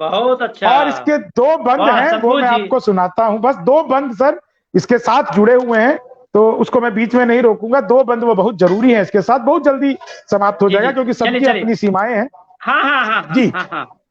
Speaker 1: बहुत अच्छा।
Speaker 5: और इसके 2 बंद हैं, वो मैं आपको सुनाता हूं। बस 2 बंद सर इसके साथ जुड़े हुए हैं, तो उसको मैं बीच में नहीं रोकूंगा। 2 बंद वो बहुत जरूरी हैं, इसके साथ बहुत जल्दी समाप्त हो जाएगा, क्योंकि सबकी अपनी सीमाएं हैं।
Speaker 1: हाँ
Speaker 5: जी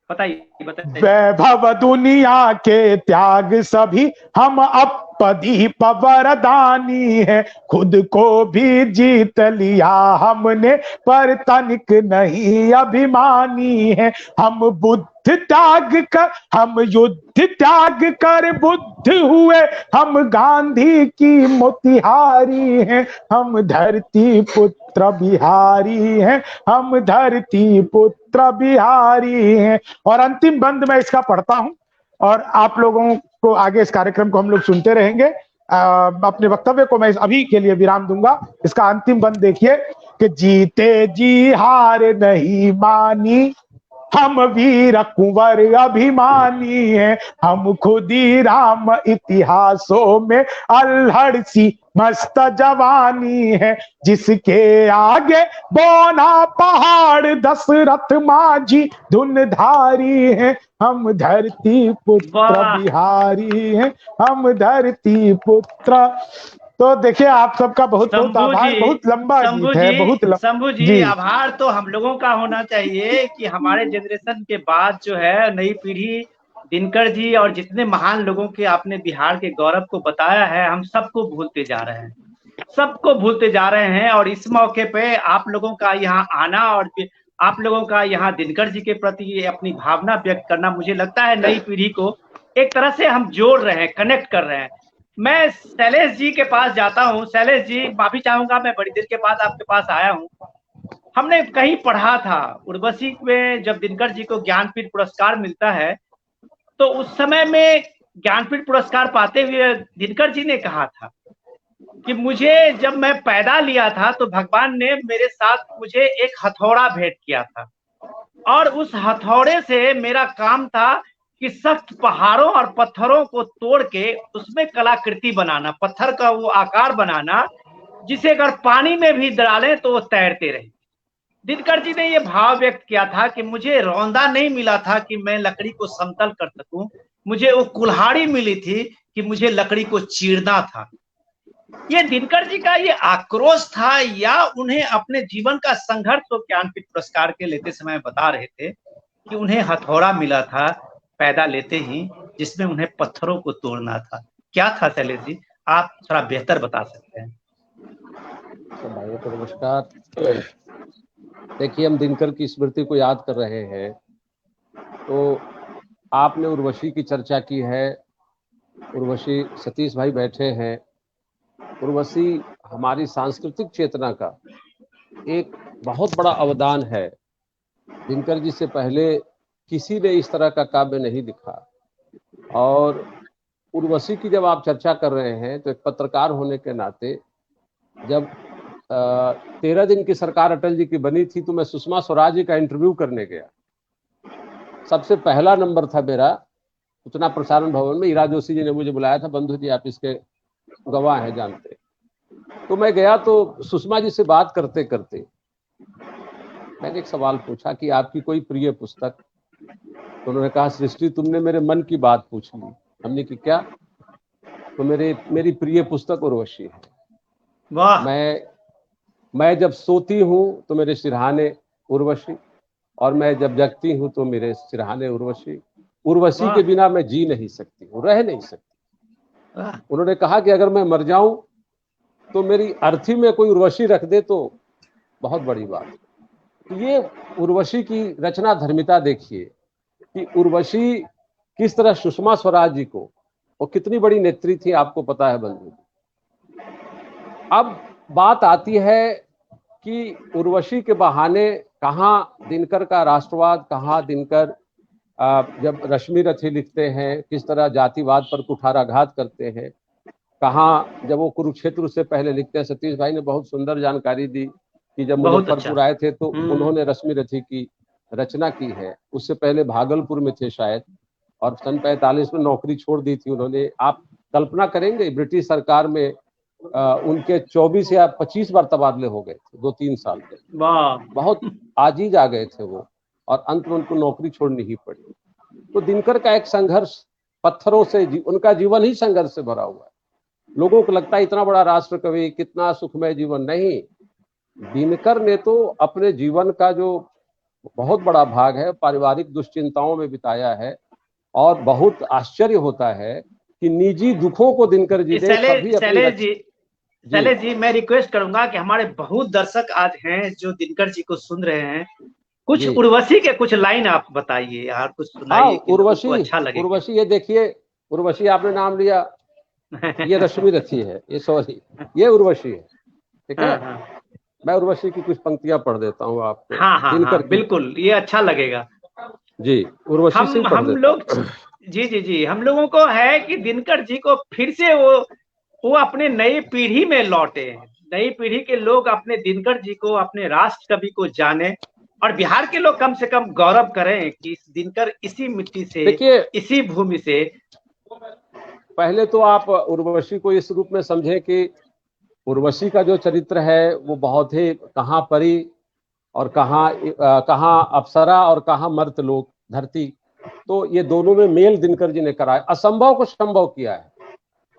Speaker 1: बताइए बताइए।
Speaker 5: वैभव दुनिया के त्याग सभी, हम अपदीप वरदानी है। खुद को भी जीत लिया हमने, पर तनिक नहीं अभिमानी है। हम बुद्ध त्याग कर, हम युद्ध त्याग कर बुद्ध हुए। हम गांधी की मोतिहारी हैं, हम धरती पुत्र बिहारी हैं, हम धरती पुत्र बिहारी हैं। और अंतिम बंद मैं इसका पढ़ता हूं, और आप लोगों को आगे इस कार्यक्रम को हम लोग सुनते रहेंगे। अपने वक्तव्य को मैं अभी के लिए विराम दूंगा। इसका अंतिम बंद देखिए कि जीते जी हार नहीं मानी, हम वीर कुंवर अभिमानी हैं। हम खुदी राम इतिहासों में अल्हड़ सी मस्त जवानी है। जिसके आगे बोना पहाड़ दशरथ माझी धुनधारी है। हम धरती पुत्र बिहारी हैं, हम धरती पुत्र। तो देखिए आप सबका बहुत बहुत
Speaker 1: शंभू
Speaker 5: आभार।
Speaker 1: जी,
Speaker 5: बहुत लंबा
Speaker 1: शंभू
Speaker 5: गीत है,
Speaker 1: जी,
Speaker 5: बहुत
Speaker 1: शंभू जी,
Speaker 5: जी
Speaker 1: आभार तो हम लोगों का होना चाहिए कि हमारे जनरेशन के बाद जो है नई पीढ़ी दिनकर जी और जितने महान लोगों के आपने बिहार के गौरव को बताया है, हम सबको भूलते जा रहे हैं, सबको भूलते जा रहे हैं। और इस मौके पे आप लोगों का यहाँ आना और आप लोगों का यहाँ दिनकर जी के प्रति अपनी भावना व्यक्त करना, मुझे लगता है नई पीढ़ी को एक तरह से हम जोड़ रहे हैं, कनेक्ट कर रहे हैं। मैं शैलेश जी के पास जाता हूँ। शैलेश जी, माफी चाहूंगा, मैं बड़ी देर के बाद आपके पास आया हूँ। हमने कहीं पढ़ा था उर्वशी में, जब दिनकर जी को ज्ञानपीठ पुरस्कार मिलता है तो उस समय में ज्ञानपीठ पुरस्कार पाते हुए दिनकर जी ने कहा था कि मुझे जब मैं पैदा लिया था तो भगवान ने मेरे साथ मुझे एक हथौड़ा भेंट किया था, और उस हथौड़े से मेरा काम था कि सख्त पहाड़ों और पत्थरों को तोड़ के उसमें कलाकृति बनाना, पत्थर का वो आकार बनाना जिसे अगर पानी में भी डालें तो वो तैरते रहे। दिनकर जी ने ये भाव व्यक्त किया था कि मुझे रौंदा नहीं मिला था कि मैं लकड़ी को समतल कर सकूं, मुझे वो कुल्हाड़ी मिली थी कि मुझे लकड़ी को चीरना था। ये दिनकर जी का ये आक्रोश था, या उन्हें अपने जीवन का संघर्ष तो ज्ञानपीठ पुरस्कार के लेते समय बता रहे थे कि उन्हें हथौड़ा मिला था पैदा लेते ही, जिसमें उन्हें पत्थरों को तोड़ना था। क्या था शैलेश जी, आप थोड़ा बेहतर बता सकते हैं।
Speaker 4: सब भाइयों को नमस्कार। देखिए, हम दिनकर की स्मृति को याद कर रहे हैं, तो आपने उर्वशी की चर्चा की है। उर्वशी, सतीश भाई बैठे हैं। उर्वशी हमारी सांस्कृतिक चेतना का एक बहुत बड़ा अवदान है। दिनकर जी से पहले किसी ने इस तरह का काव्य नहीं लिखा। और उर्वशी की जब आप चर्चा कर रहे हैं तो एक पत्रकार होने के नाते, जब 13 दिन की सरकार अटल जी की बनी थी तो मैं सुषमा स्वराज जी का इंटरव्यू करने गया। सबसे पहला नंबर था मेरा सूचना प्रसारण भवन में। ईरा जोशी जी ने मुझे बुलाया था, बंधु जी आप इसके गवाह हैं, जानते। तो मैं गया तो सुषमा जी से बात करते करते मैंने एक सवाल पूछा कि आपकी कोई प्रिय पुस्तक? तो उन्होंने कहा, सृष्टि तुमने मेरे मन की बात पूछ ली। हमने कि क्या? तो मेरी प्रिय पुस्तक उर्वशी है।
Speaker 1: वाह।
Speaker 4: मैं जब सोती हूँ तो मेरे सिरहाने उर्वशी, और मैं जब जगती हूँ तो मेरे सिरहाने उर्वशी। उर्वशी के बिना मैं जी नहीं सकती हूँ, रह नहीं सकती। उन्होंने कहा कि अगर मैं मर जाऊं तो मेरी अर्थी में कोई उर्वशी रख दे तो बहुत बड़ी बात। तो ये उर्वशी की रचना धर्मिता देखिए कि उर्वशी किस तरह सुषमा स्वराज जी को, वो कितनी बड़ी नेत्री थी आपको पता है बंधु। अब बात आती है कि उर्वशी के बहाने कहाँ दिनकर का राष्ट्रवाद, कहाँ दिनकर जब रश्मि रथी लिखते हैं किस तरह जातिवाद पर कुठाराघात करते हैं, कहाँ जब वो कुरुक्षेत्र से पहले लिखते हैं। सतीश भाई ने बहुत सुंदर जानकारी दी कि जब मुजफ्फरपुर आए थे तो उन्होंने रश्मि रथी की रचना की है। उससे पहले भागलपुर में थे शायद, और सन 45 में नौकरी छोड़ दी थी उन्होंने। आप कल्पना करेंगे ब्रिटिश सरकार में उनके 24 या 25 बार तबादले हो गए थे 2-3 साल के। बहुत आजीज आ गए थे वो, और अंत में उनको नौकरी छोड़नी ही पड़ी। तो दिनकर का एक संघर्ष पत्थरों से, उनका जीवन ही संघर्ष से भरा हुआ है। लोगों को लगता है इतना बड़ा राष्ट्र कवि, कितना सुखमय जीवन। नहीं, दिनकर ने तो अपने जीवन का जो बहुत बड़ा भाग है पारिवारिक दुश्चिंताओं में बिताया है। और बहुत आश्चर्य होता है कि निजी दुखों को दिनकर जी ने कभी
Speaker 1: शैलेश जी, मैं रिक्वेस्ट करूंगा कि हमारे बहुत दर्शक आज हैं जो दिनकर जी को सुन रहे हैं, कुछ उर्वशी के कुछ लाइन आप बताइए यार, कुछ सुनाइए।
Speaker 4: उर्वशी, अच्छा लगे। उर्वशी, ये देखिए, उर्वशी आपने नाम लिया, ये रश्मि रथी है, ये सॉरी, ये उर्वशी है, ठीक है। मैं उर्वशी की कुछ पंक्तियां पढ़ देता हूँ आपको।
Speaker 1: हाँ, बिल्कुल, ये अच्छा लगेगा
Speaker 4: जी। उर्वशी से
Speaker 1: हम लोग जी, हम लोगों को है कि दिनकर जी को फिर से वो अपने नई पीढ़ी में लौटे, नई पीढ़ी के लोग अपने दिनकर जी को, अपने राष्ट्र कवि को जाने, और बिहार के लोग कम से कम गौरव करें कि इस दिनकर इसी मिट्टी से, इसी भूमि से।
Speaker 4: पहले तो आप उर्वशी को इस रूप में समझें कि उर्वशी का जो चरित्र है वो बहुत ही कहाँ परी और कहाँ अप्सरा और कहाँ मर्त लोक धरती, तो ये दोनों में मेल दिनकर जी ने कराया। असंभव को संभव किया है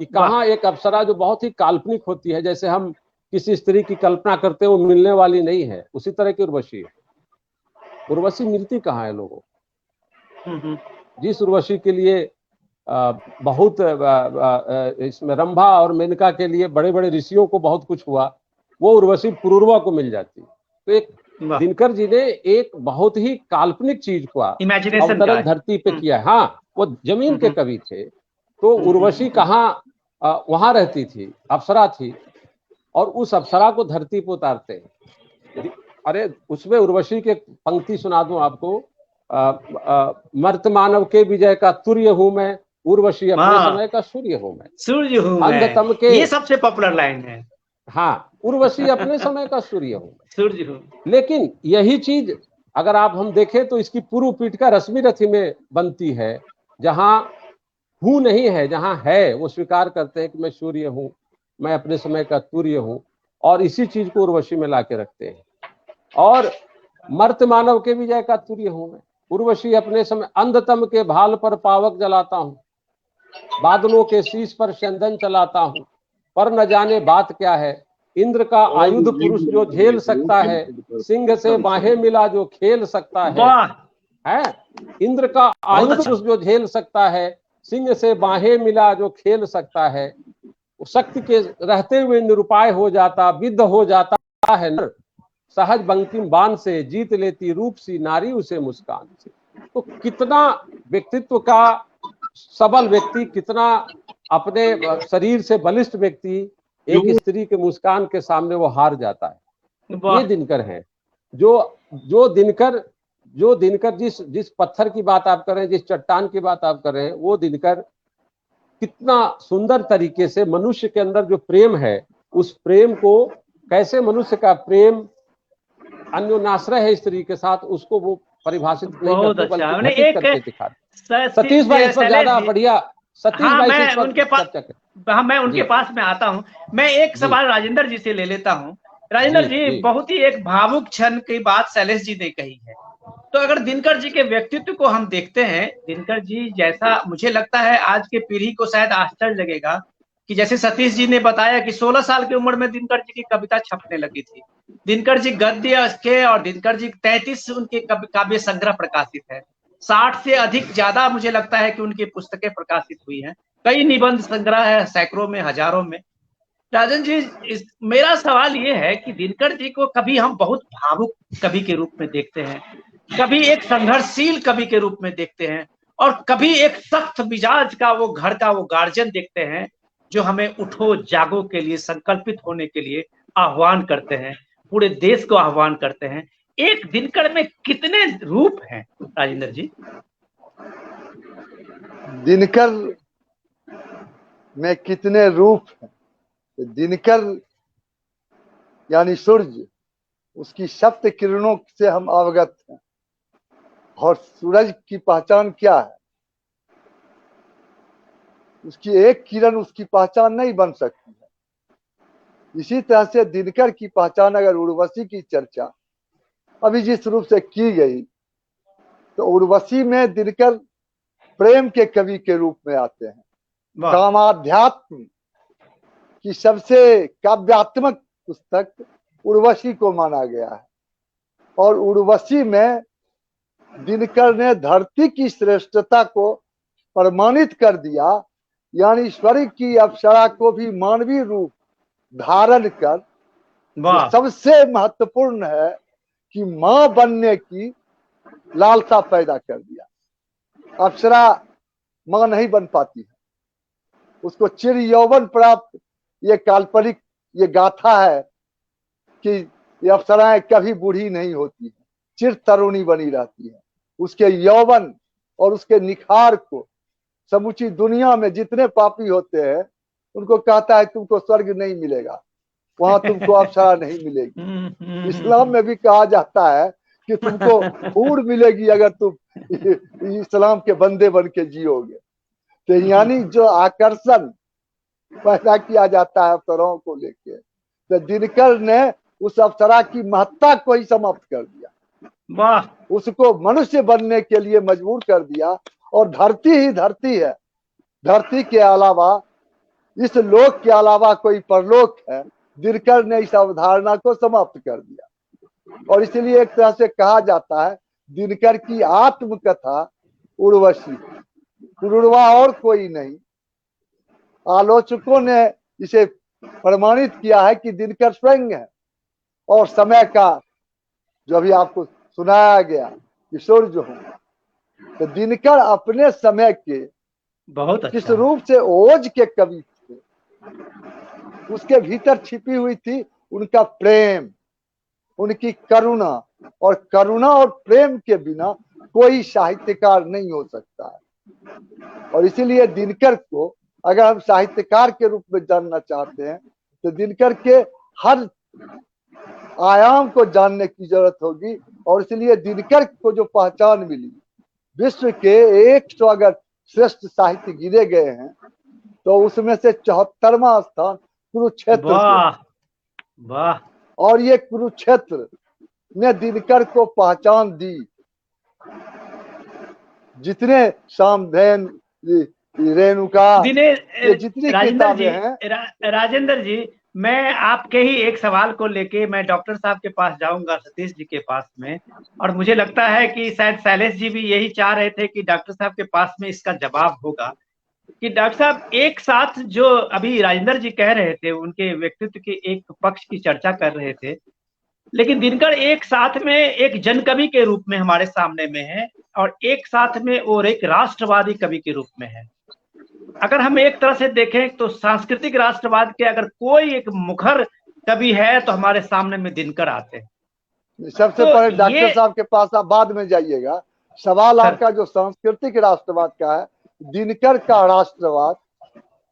Speaker 4: कि कहाँ एक अप्सरा जो बहुत ही काल्पनिक होती है, जैसे हम किसी स्त्री की कल्पना करते हैं वो मिलने वाली नहीं है, उसी तरह की उर्वशी है। उर्वशी मिलती कहाँ है लोगों? जिस उर्वशी के लिए बहुत इसमें रंभा और मेनका के लिए बड़े बड़े ऋषियों को बहुत कुछ हुआ, वो उर्वशी पुरूरवा को मिल जाती। तो एक दिनकर जी ने एक बहुत ही काल्पनिक चीज का अवतरण धरती पे किया है। हाँ, वो जमीन के कवि थे। तो उर्वशी कहाँ वहां रहती थी, अप्सरा थी, और उस अप्सरा को धरती पे उतारते हैं। अरे उसमें उर्वशी के पंक्ति सुना दूं आपको, मर्त मानव के विजय का तुर्य हूं मैं, उर्वशी अपने समय का सूर्य हूं मैं,
Speaker 1: सूर्य हूं
Speaker 4: अंधतम के,
Speaker 1: ये सबसे पॉपुलर लाइन है।
Speaker 4: हाँ, उर्वशी अपने समय का सूर्य हूं मैं,
Speaker 1: सूर्य हूं।
Speaker 4: लेकिन यही चीज अगर आप हम देखें तो इसकी पूर्व पीठिका रश्मि रथी में बनती है, जहां हूं नहीं है, जहां है वो स्वीकार करते हैं कि मैं सूर्य हूं, मैं अपने समय का तुर्य हूं, और इसी चीज को उर्वशी में लाके रखते हैं। और मर्त मानव के विजय का तुर्य हूं मैं, उर्वशी अपने समय, अंधतम के भाल पर पावक जलाता हूं, बादलों के शीश पर चंदन चलाता हूं, पर न जाने बात क्या है, इंद्र का आयुध पुरुष जो झेल सकता है, सिंह से बाहें मिला जो खेल सकता है, इंद्र का आयुध पुरुष जो झेल सकता है, सिंह से बाहें मिला जो खेल सकता है, शक्ति के रहते हुए निरुपाय हो जाता, विद्ध हो जाता है नर, सहज बंकिम बाण से जीत लेती रूप सी नारी उसे मुस्कान से। तो कितना व्यक्तित्व का सबल व्यक्ति, कितना अपने शरीर से बलिष्ठ व्यक्ति एक स्त्री के मुस्कान के सामने वो हार जाता है। ये दिनकर है। जो दिनकर जिस पत्थर की बात आप कर रहे हैं, जिस चट्टान की बात आप कर रहे हैं, वो दिनकर कितना सुंदर तरीके से मनुष्य के अंदर जो प्रेम है, उस प्रेम को कैसे मनुष्य का प्रेम अन्योन्याश्रय है स्त्री के साथ, उसको वो परिभाषित नहीं करते, बल्कि घटित करके दिखाते। सतीश भाई इस पर ज्यादा बढ़िया, सतीश भाई
Speaker 1: मैं उनके पास में आता हूँ। मैं एक सवाल राजेंद्र जी से ले लेता हूँ। राजेंद्र जी, बहुत ही एक भावुक क्षण की बात शैलेश जी ने कही है। तो अगर दिनकर जी के व्यक्तित्व को हम देखते हैं, दिनकर जी जैसा, मुझे लगता है आज के पीढ़ी को शायद आश्चर्य लगेगा कि जैसे सतीश जी ने बताया कि 16 साल की उम्र में दिनकर जी की कविता छपने लगी थी। दिनकर जी गद्य के, और दिनकर जी 33 उनके काव्य संग्रह प्रकाशित है। 60 से अधिक ज्यादा मुझे लगता है कि उनकी पुस्तकें प्रकाशित हुई हैं। कई निबंध संग्रह है, सैकड़ों में, हजारों में। राजन जी, मेरा सवाल ये है कि दिनकर जी को कभी हम बहुत भावुक कवि के रूप में देखते हैं, कभी एक संघर्षशील कवि के रूप में देखते हैं, और कभी एक सख्त मिजाज का वो घर का वो गार्जियन देखते हैं जो हमें उठो जागो के लिए, संकल्पित होने के लिए आह्वान करते हैं, पूरे देश को आह्वान करते हैं। एक दिनकर में कितने रूप हैं राजेंद्र जी?
Speaker 2: दिनकर में कितने रूप हैं? दिनकर यानी सूर्य, उसकी सप्त किरणों से हम अवगत हैं। और सूरज की पहचान क्या है? उसकी एक किरण उसकी पहचान नहीं बन सकती है। इसी तरह से दिनकर की पहचान, अगर उर्वशी की चर्चा अभी जिस रूप से की गई, तो उर्वशी में दिनकर प्रेम के कवि के रूप में आते हैं। कामाध्यात्म की सबसे काव्यात्मक पुस्तक उर्वशी को माना गया है, और उर्वशी में दिनकर ने धरती की श्रेष्ठता को प्रमाणित कर दिया। यानी स्वर्ग की अप्सरा को भी मानवीय रूप धारण कर, सबसे महत्वपूर्ण है कि मां बनने की लालसा पैदा कर दिया। अप्सरा मां नहीं बन पाती है, उसको चिर यौवन प्राप्त, ये काल्पनिक, ये गाथा है कि ये अप्सराएं कभी बूढ़ी नहीं होती है, चिर तरुणी बनी रहती है। उसके यौवन और उसके निखार को समूची दुनिया में जितने पापी होते हैं उनको कहता है तुमको स्वर्ग नहीं मिलेगा, वहां तुमको अप्सरा नहीं मिलेगी। इस्लाम में भी कहा जाता है कि तुमको हूर मिलेगी अगर तुम इस्लाम के बंदे बन के जियोगे। तो यानी जो आकर्षण पैदा किया जाता है अप्सराओं को लेके, तो दिनकर ने उस अप्सरा की महत्ता को ही समाप्त कर दिया, उसको मनुष्य बनने के लिए मजबूर कर दिया। और धरती ही धरती है, धरती के अलावा इस लोक के अलावा कोई परलोक है, दिनकर ने इस अवधारणा को समाप्त कर दिया। और इसलिए एक तरह से कहा जाता है दिनकर की आत्मकथा उर्वशी, उर्वा और कोई नहीं। आलोचकों ने इसे प्रमाणित किया है कि दिनकर स्वयं है। और समय का जो अभी आपको सुनाया गया किशोर जो हूं, तो दिनकर अपने समय के
Speaker 1: बहुत
Speaker 2: किस
Speaker 1: अच्छा।
Speaker 2: रूप से ओज के कवि थे, उसके भीतर छिपी हुई थी उनका प्रेम, उनकी करुणा। और करुणा और प्रेम के बिना कोई साहित्यकार नहीं हो सकता है। और इसीलिए दिनकर को अगर हम साहित्यकार के रूप में जानना चाहते हैं तो दिनकर के हर आयाम को जानने की जरूरत होगी। और इसलिए दिनकर को जो पहचान मिली, विश्व के 100 अगर श्रेष्ठ साहित्य गिने गए हैं तो उसमें से 74वां स्थान कुरुक्षेत्र से।
Speaker 1: वाह वाह।
Speaker 2: और ये कुरुक्षेत्र ने दिनकर को पहचान दी। जितने सामधेन, रेणुका, ये जितनी
Speaker 1: राजेंद्र जी,
Speaker 2: किताबें हैं।
Speaker 1: राजेंद्र जी, मैं आपके ही एक सवाल को लेके मैं डॉक्टर साहब के पास जाऊंगा, सतीश जी के पास में। और मुझे लगता है कि शायद शैलेश जी भी यही चाह रहे थे कि डॉक्टर साहब के पास में इसका जवाब होगा कि डॉक्टर साहब एक साथ जो अभी राजेंद्र जी कह रहे थे, उनके व्यक्तित्व के एक पक्ष की चर्चा कर रहे थे, लेकिन दिनकर एक साथ में एक जन कवि के रूप में हमारे सामने में है और एक साथ में और एक राष्ट्रवादी कवि के रूप में है। अगर हम एक तरह से देखें तो सांस्कृतिक राष्ट्रवाद के अगर कोई एक मुखर कवि है तो हमारे सामने में दिनकर आते हैं।
Speaker 2: सबसे
Speaker 1: तो
Speaker 2: पहले डॉक्टर साहब के पास आप बाद में जाइएगा। सवाल आपका जो सांस्कृतिक राष्ट्रवाद का है, दिनकर का राष्ट्रवाद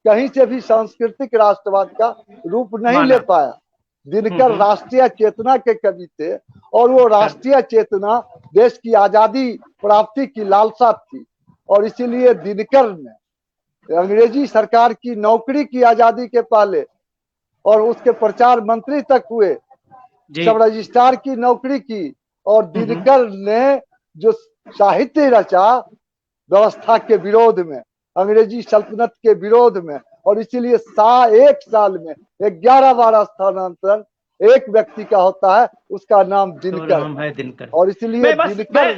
Speaker 2: कहीं से भी सांस्कृतिक राष्ट्रवाद का रूप नहीं ले पाया। दिनकर राष्ट्रीय चेतना के कवि थे और वो राष्ट्रीय चेतना देश की आजादी प्राप्ति की लालसा थी। और इसीलिए दिनकर ने अंग्रेजी सरकार की नौकरी की आजादी के पहले और उसके प्रचार मंत्री तक हुए, सब रजिस्ट्रार की नौकरी की। और दिनकर ने जो साहित्य रचा व्यवस्था के विरोध में, अंग्रेजी सल्तनत के विरोध में, और इसीलिए एक साल में 11-12 स्थानांतरण एक व्यक्ति का होता है, उसका नाम दिनकर है। दिनकर। और इसीलिए दिनकर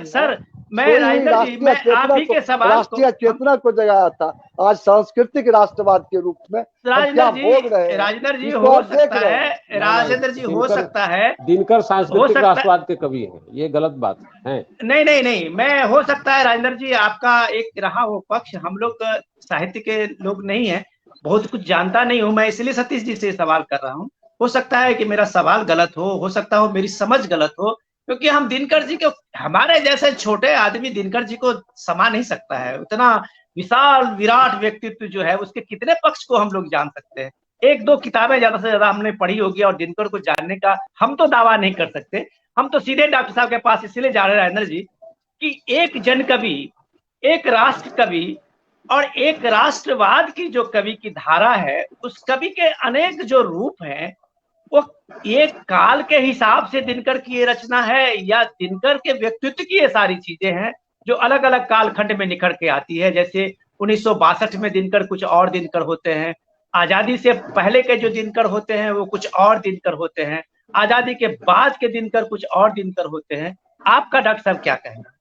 Speaker 2: राष्ट्रीय चेतना को जगाया था। आज सांस्कृतिक राष्ट्रवाद के रूप में क्या भोग रहे हैं।
Speaker 1: राजेंद्र जी हो सकता है, राजेंद्र जी हो सकता है
Speaker 4: दिनकर सांस्कृतिक राष्ट्रवाद के कवि हैं, ये गलत बात है।
Speaker 1: नहीं, मैं हो सकता है राजेंद्र जी आपका एक रहा वो पक्ष। हम लोग साहित्य के लोग नहीं है, बहुत कुछ जानता नहीं हूं मैं, इसलिए सतीश जी से सवाल कर रहा हूं। हो सकता है कि मेरा सवाल गलत हो सकता हो मेरी समझ गलत हो, क्योंकि हम दिनकर जी को, हमारे जैसे छोटे आदमी दिनकर जी को समा नहीं सकता है। उतना विशाल विराट व्यक्तित्व जो है उसके कितने पक्ष को हम लोग जान सकते हैं। 1-2 किताबें ज्यादा से ज्यादा हमने पढ़ी होगी और दिनकर को जानने का हम तो दावा नहीं कर सकते। हम तो सीधे डॉक्टर साहब के पास इसलिए जा रहे हैं राजेंद्र जी कि एक जन कवि, एक राष्ट्र कवि और एक राष्ट्रवाद की जो कवि की धारा है, उस कवि के अनेक जो रूप हैं, वो एक काल के हिसाब से दिनकर की ये रचना है या दिनकर के व्यक्तित्व की ये सारी चीजें हैं जो अलग अलग कालखंड में निखर के आती है। जैसे 1962 में दिनकर कुछ और दिनकर होते हैं, आजादी से पहले के जो दिनकर होते हैं वो कुछ और दिनकर होते हैं, आजादी के बाद के दिनकर कुछ और दिनकर होते हैं। आपका डॉक्टर साहब क्या कहना?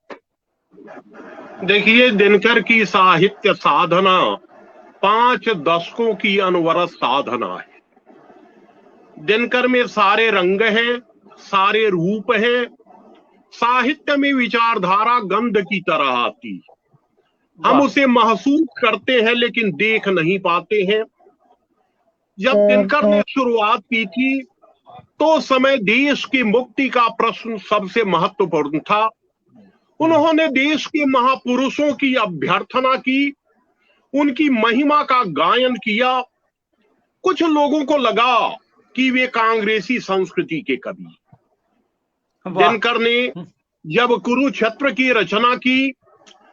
Speaker 3: देखिए, दिनकर की साहित्य साधना 5 दशकों की अनवरत साधना है। दिनकर में सारे रंग हैं, सारे रूप हैं। साहित्य में विचारधारा गंध की तरह आती, हम उसे महसूस करते हैं लेकिन देख नहीं पाते हैं। जब दिनकर ने शुरुआत की थी तो समय देश की मुक्ति का प्रश्न सबसे महत्वपूर्ण था। उन्होंने देश के महापुरुषों की अभ्यर्थना की, उनकी महिमा का गायन किया। कुछ लोगों को लगा कि वे कांग्रेसी संस्कृति के कवि। दिनकर ने जब कुरुक्षेत्र की रचना की,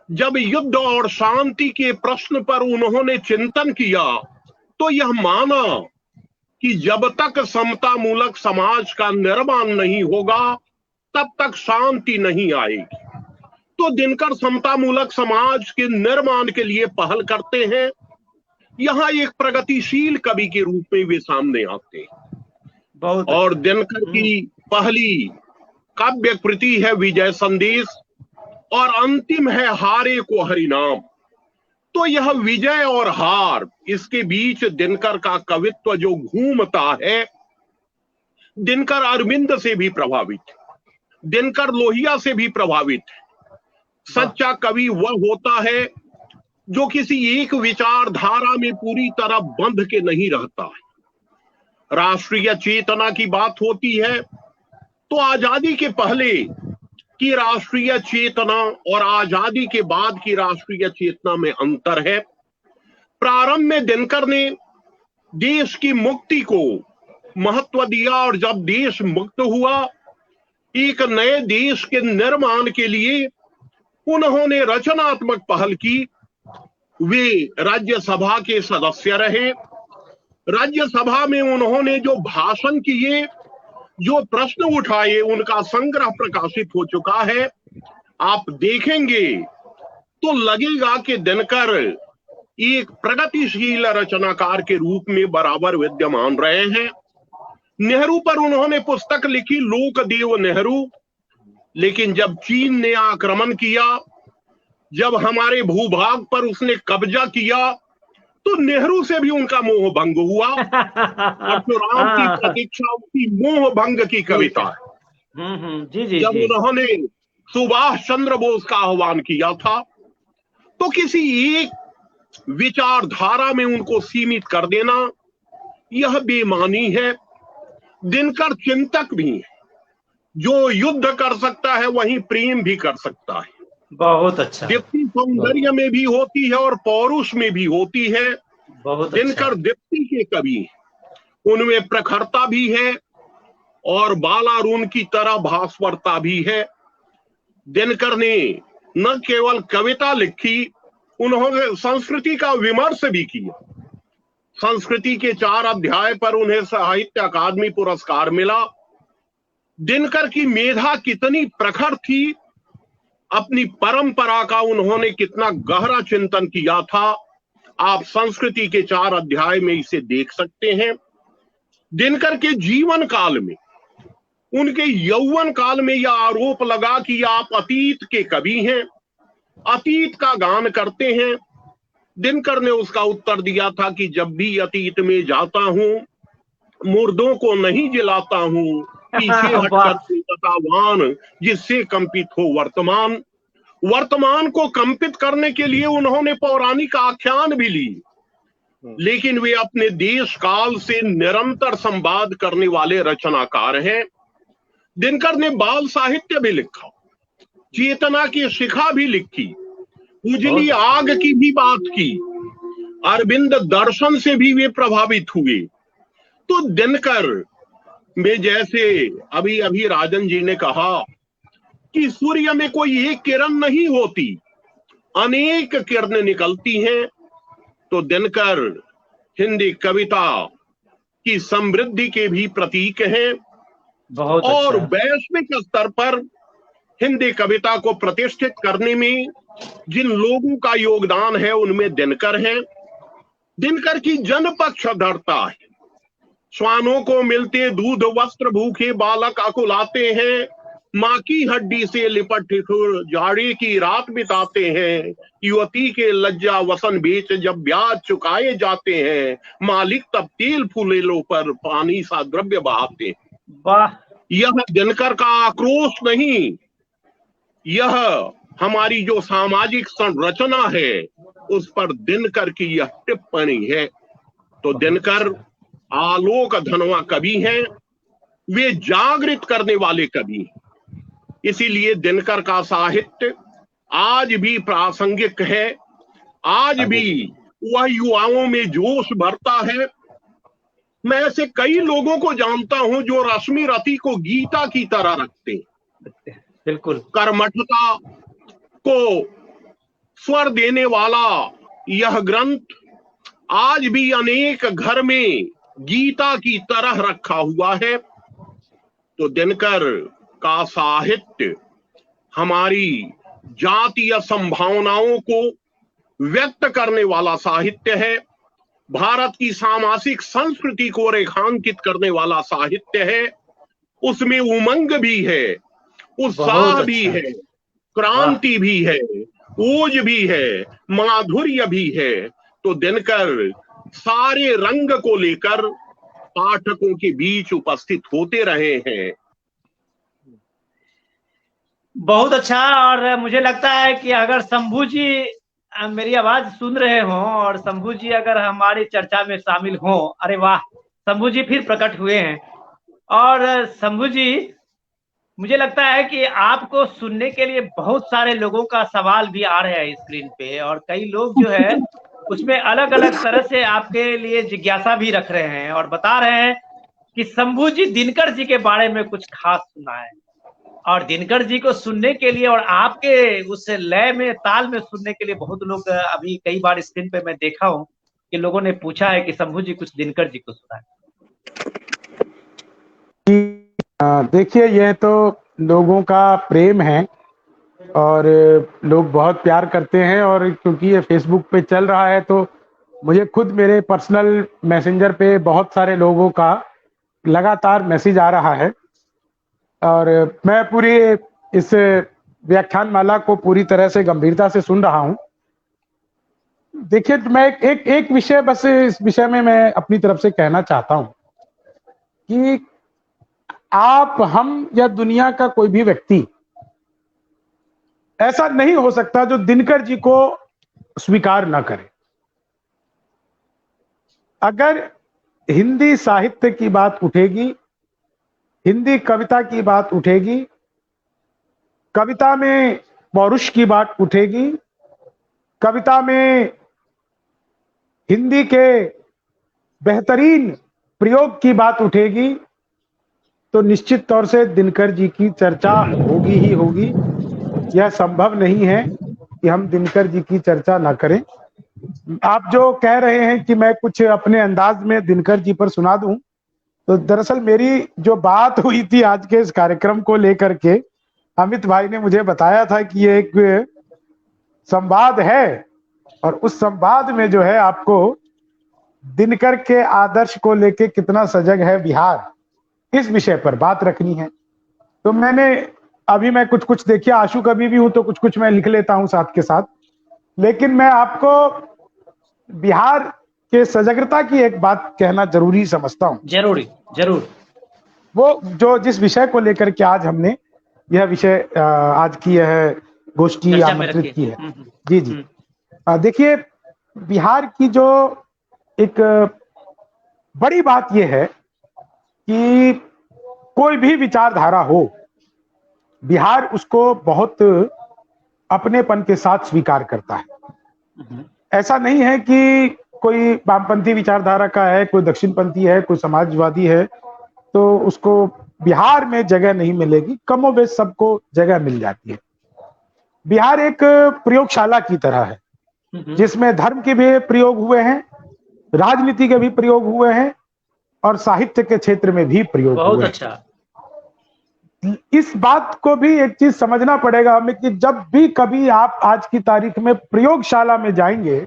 Speaker 3: जब युद्ध और शांति के प्रश्न पर उन्होंने चिंतन किया, तो यह माना कि जब तक समता मूलक समाज का निर्माण नहीं होगा तब तक शांति नहीं आएगी। तो दिनकर समता मूलक समाज के निर्माण के लिए पहल करते हैं। यहाँ एक प्रगतिशील कवि के रूप में वे सामने आते हैं।
Speaker 1: बहुत
Speaker 3: और
Speaker 1: अच्छा।
Speaker 3: दिनकर की पहली काव्य कृति है विजय संदेश और अंतिम है हारे को हरिनाम। तो यह विजय और हार, इसके बीच दिनकर का कवित्व जो घूमता है, दिनकर अरविंद से भी प्रभावित है, दिनकर लोहिया से भी प्रभावित है। सच्चा कवि वह होता है जो किसी एक विचारधारा में पूरी तरह बंध के नहीं रहता है। राष्ट्रीय चेतना की बात होती है तो आजादी के पहले की राष्ट्रीय चेतना और आजादी के बाद की राष्ट्रीय चेतना में अंतर है। प्रारंभ में दिनकर ने देश की मुक्ति को महत्व दिया और जब देश मुक्त हुआ, एक नए देश के निर्माण के लिए उन्होंने रचनात्मक पहल की। वे राज्यसभा के सदस्य रहे। राज्यसभा में उन्होंने जो भाषण किए, जो प्रश्न उठाए, उनका संग्रह प्रकाशित हो चुका है। आप देखेंगे तो लगेगा कि दिनकर एक प्रगतिशील रचनाकार के रूप में बराबर विद्यमान रहे हैं। नेहरू पर उन्होंने पुस्तक लिखी, लोकदेव नेहरू, लेकिन जब चीन ने आक्रमण किया, जब हमारे भूभाग पर उसने कब्जा किया, तो नेहरू से भी उनका मोह भंग हुआ। और राम की प्रतीक्षा उसकी मोह भंग की कविता है।
Speaker 1: जी जी
Speaker 3: जब
Speaker 1: जी।
Speaker 3: उन्होंने सुभाष चंद्र बोस का आह्वान किया था, तो किसी एक विचारधारा में उनको सीमित कर देना यह बेईमानी है। दिनकर चिंतक भी है, जो युद्ध कर सकता है वहीं प्रेम भी कर सकता है।
Speaker 1: बहुत अच्छा।
Speaker 3: दीप्ति सौंदर्य में भी होती है और पौरुष में भी होती है।
Speaker 1: बहुत
Speaker 3: दिनकर
Speaker 1: अच्छा।
Speaker 3: दीप्ति के कवि हैं, उनमें प्रखरता भी है और बालारुण की तरह भास्वरता भी है। दिनकर ने न केवल कविता लिखी, उन्होंने संस्कृति का विमर्श भी किया। संस्कृति के 4 अध्याय पर उन्हें साहित्य अकादमी पुरस्कार मिला। दिनकर की मेधा कितनी प्रखर थी, अपनी परंपरा का उन्होंने कितना गहरा चिंतन किया था, आप संस्कृति के 4 अध्याय में इसे देख सकते हैं। दिनकर के जीवन काल में, उनके यौवन काल में यह आरोप लगा कि आप अतीत के कवि हैं, अतीत का गान करते हैं। दिनकर ने उसका उत्तर दिया था कि जब भी अतीत में जाता हूं, मुर्दों को नहीं जिलाता हूं, पीछे हटकर बतावान जिससे कंपित हो वर्तमान। वर्तमान को कंपित करने के लिए उन्होंने पौराणिक आख्यान भी ली, लेकिन वे अपने देश काल से निरंतर संवाद करने वाले रचनाकार हैं। दिनकर ने बाल साहित्य भी लिखा, चेतना की शिखा भी लिखी, उजली आग की भी बात की, अरविंद दर्शन से भी वे प्रभावित हुए। तो दिनकर में, जैसे अभी अभी राजन जी ने कहा कि सूर्य में कोई एक किरण नहीं होती, अनेक किरणें निकलती हैं, तो दिनकर हिंदी कविता की समृद्धि के भी प्रतीक हैं।
Speaker 1: बहुत
Speaker 3: और
Speaker 1: अच्छा।
Speaker 3: वैश्विक स्तर पर हिंदी कविता को प्रतिष्ठित करने में जिन लोगों का योगदान है, उनमें दिनकर है। दिनकर की जनपक्षधरता है। श्वानों को मिलते दूध वस्त्र भूखे बालक अकुलाते हैं, माँ की हड्डी से लिपट जाड़े की रात बिताते हैं। युवती के लज्जा वसन बेच जब ब्याज चुकाए जाते हैं, मालिक तब तेल फूलेलों पर पानी सा द्रव्य बहाते हैं।
Speaker 1: वाह।
Speaker 3: यह दिनकर का आक्रोश नहीं, यह हमारी जो सामाजिक संरचना है उस पर दिनकर की यह टिप्पणी है। तो दिनकर आलोक धनवा कवि हैं, वे जागृत करने वाले कवि हैं। इसीलिए दिनकर का साहित्य आज भी प्रासंगिक है, आज भी वह युवाओं में जोश भरता है। मैं ऐसे कई लोगों को जानता हूं जो रश्मि रति को गीता की तरह रखते हैं।
Speaker 1: बिल्कुल।
Speaker 3: कर्मठता को स्वर देने वाला यह ग्रंथ आज भी अनेक घर में गीता की तरह रखा हुआ है। तो दिनकर का साहित्य हमारी जातीय संभावनाओं को व्यक्त करने वाला साहित्य है। भारत की सामाजिक संस्कृति को रेखांकित करने वाला साहित्य है। उसमें उमंग भी है, उत्साह भी है, क्रांति भी है, ओज भी है, माधुर्य भी है। तो दिनकर सारे रंग को लेकर पाठकों के बीच उपस्थित होते रहे हैं।
Speaker 1: बहुत अच्छा। और मुझे लगता है कि अगर शंभू जी मेरी आवाज सुन रहे हो और शंभू जी अगर हमारी चर्चा में शामिल हो, अरे वाह, शंभू जी फिर प्रकट हुए हैं। और शंभू जी, मुझे लगता है कि आपको सुनने के लिए बहुत सारे लोगों का सवाल भी आ रहे हैं स्क्रीन पे, और कई लोग जो है उसमें अलग अलग तरह से आपके लिए जिज्ञासा भी रख रहे हैं और बता रहे हैं कि शंभू जी दिनकर जी के बारे में कुछ खास सुना है। और दिनकर जी को सुनने के लिए और आपके उस लय में, ताल में सुनने के लिए बहुत लोग, अभी कई बार स्क्रीन पे मैं देखा हूं कि लोगों ने पूछा है कि शंभू जी कुछ दिनकर जी को सुना है।
Speaker 5: देखिए, यह तो लोगों का प्रेम है और लोग बहुत प्यार करते हैं, और क्योंकि ये फेसबुक पे चल रहा है तो मुझे खुद मेरे पर्सनल मैसेंजर पे बहुत सारे लोगों का लगातार मैसेज आ रहा है, और मैं पूरी इस व्याख्यान माला को पूरी तरह से गंभीरता से सुन रहा हूं। देखिए, मैं एक विषय, बस इस विषय में मैं अपनी तरफ से कहना चाहता हूं कि आप, हम या दुनिया का कोई भी व्यक्ति ऐसा नहीं हो सकता जो दिनकर जी को स्वीकार ना करे। अगर हिंदी साहित्य की बात उठेगी, हिंदी कविता की बात उठेगी, कविता में पौरुष की बात उठेगी, कविता में हिंदी के बेहतरीन प्रयोग की बात उठेगी, तो निश्चित तौर से दिनकर जी की चर्चा होगी ही होगी। यह संभव नहीं है कि हम दिनकर जी की चर्चा ना करें। आप जो कह रहे हैं कि मैं कुछ अपने अंदाज में दिनकर जी पर सुना दूं, तो दरअसल मेरी जो बात हुई थी आज के इस कार्यक्रम को लेकर के, अमित भाई ने मुझे बताया था कि ये एक संवाद है, और उस संवाद में जो है आपको दिनकर के आदर्श को लेके कितना सजग है बिहार, इस विषय पर बात रखनी है। तो मैं कुछ देखिए, आशु कभी भी हूं तो कुछ मैं लिख लेता हूं साथ के साथ, लेकिन मैं आपको बिहार के सजगता की एक बात कहना जरूरी समझता हूं।
Speaker 1: जरूर।
Speaker 5: वो जो जिस विषय को लेकर के आज हमने यह विषय, आज की यह गोष्ठी आमंत्रित की है। जी। देखिए, बिहार की जो एक बड़ी बात यह है कि कोई भी विचारधारा हो, बिहार उसको बहुत अपनेपन के साथ स्वीकार करता है। ऐसा नहीं है कि कोई वामपंथी विचारधारा का है, कोई दक्षिणपंथी है, कोई समाजवादी है तो उसको बिहार में जगह नहीं मिलेगी। कमोबेश सबको जगह मिल जाती है। बिहार एक प्रयोगशाला की तरह है, जिसमें धर्म के भी प्रयोग हुए हैं, राजनीति के भी प्रयोग हुए हैं, और साहित्य के क्षेत्र में भी प्रयोग हुए हैं।
Speaker 1: बहुत अच्छा।
Speaker 5: इस बात को भी एक चीज समझना पड़ेगा हमें कि जब भी कभी आप आज की तारीख में प्रयोगशाला में जाएंगे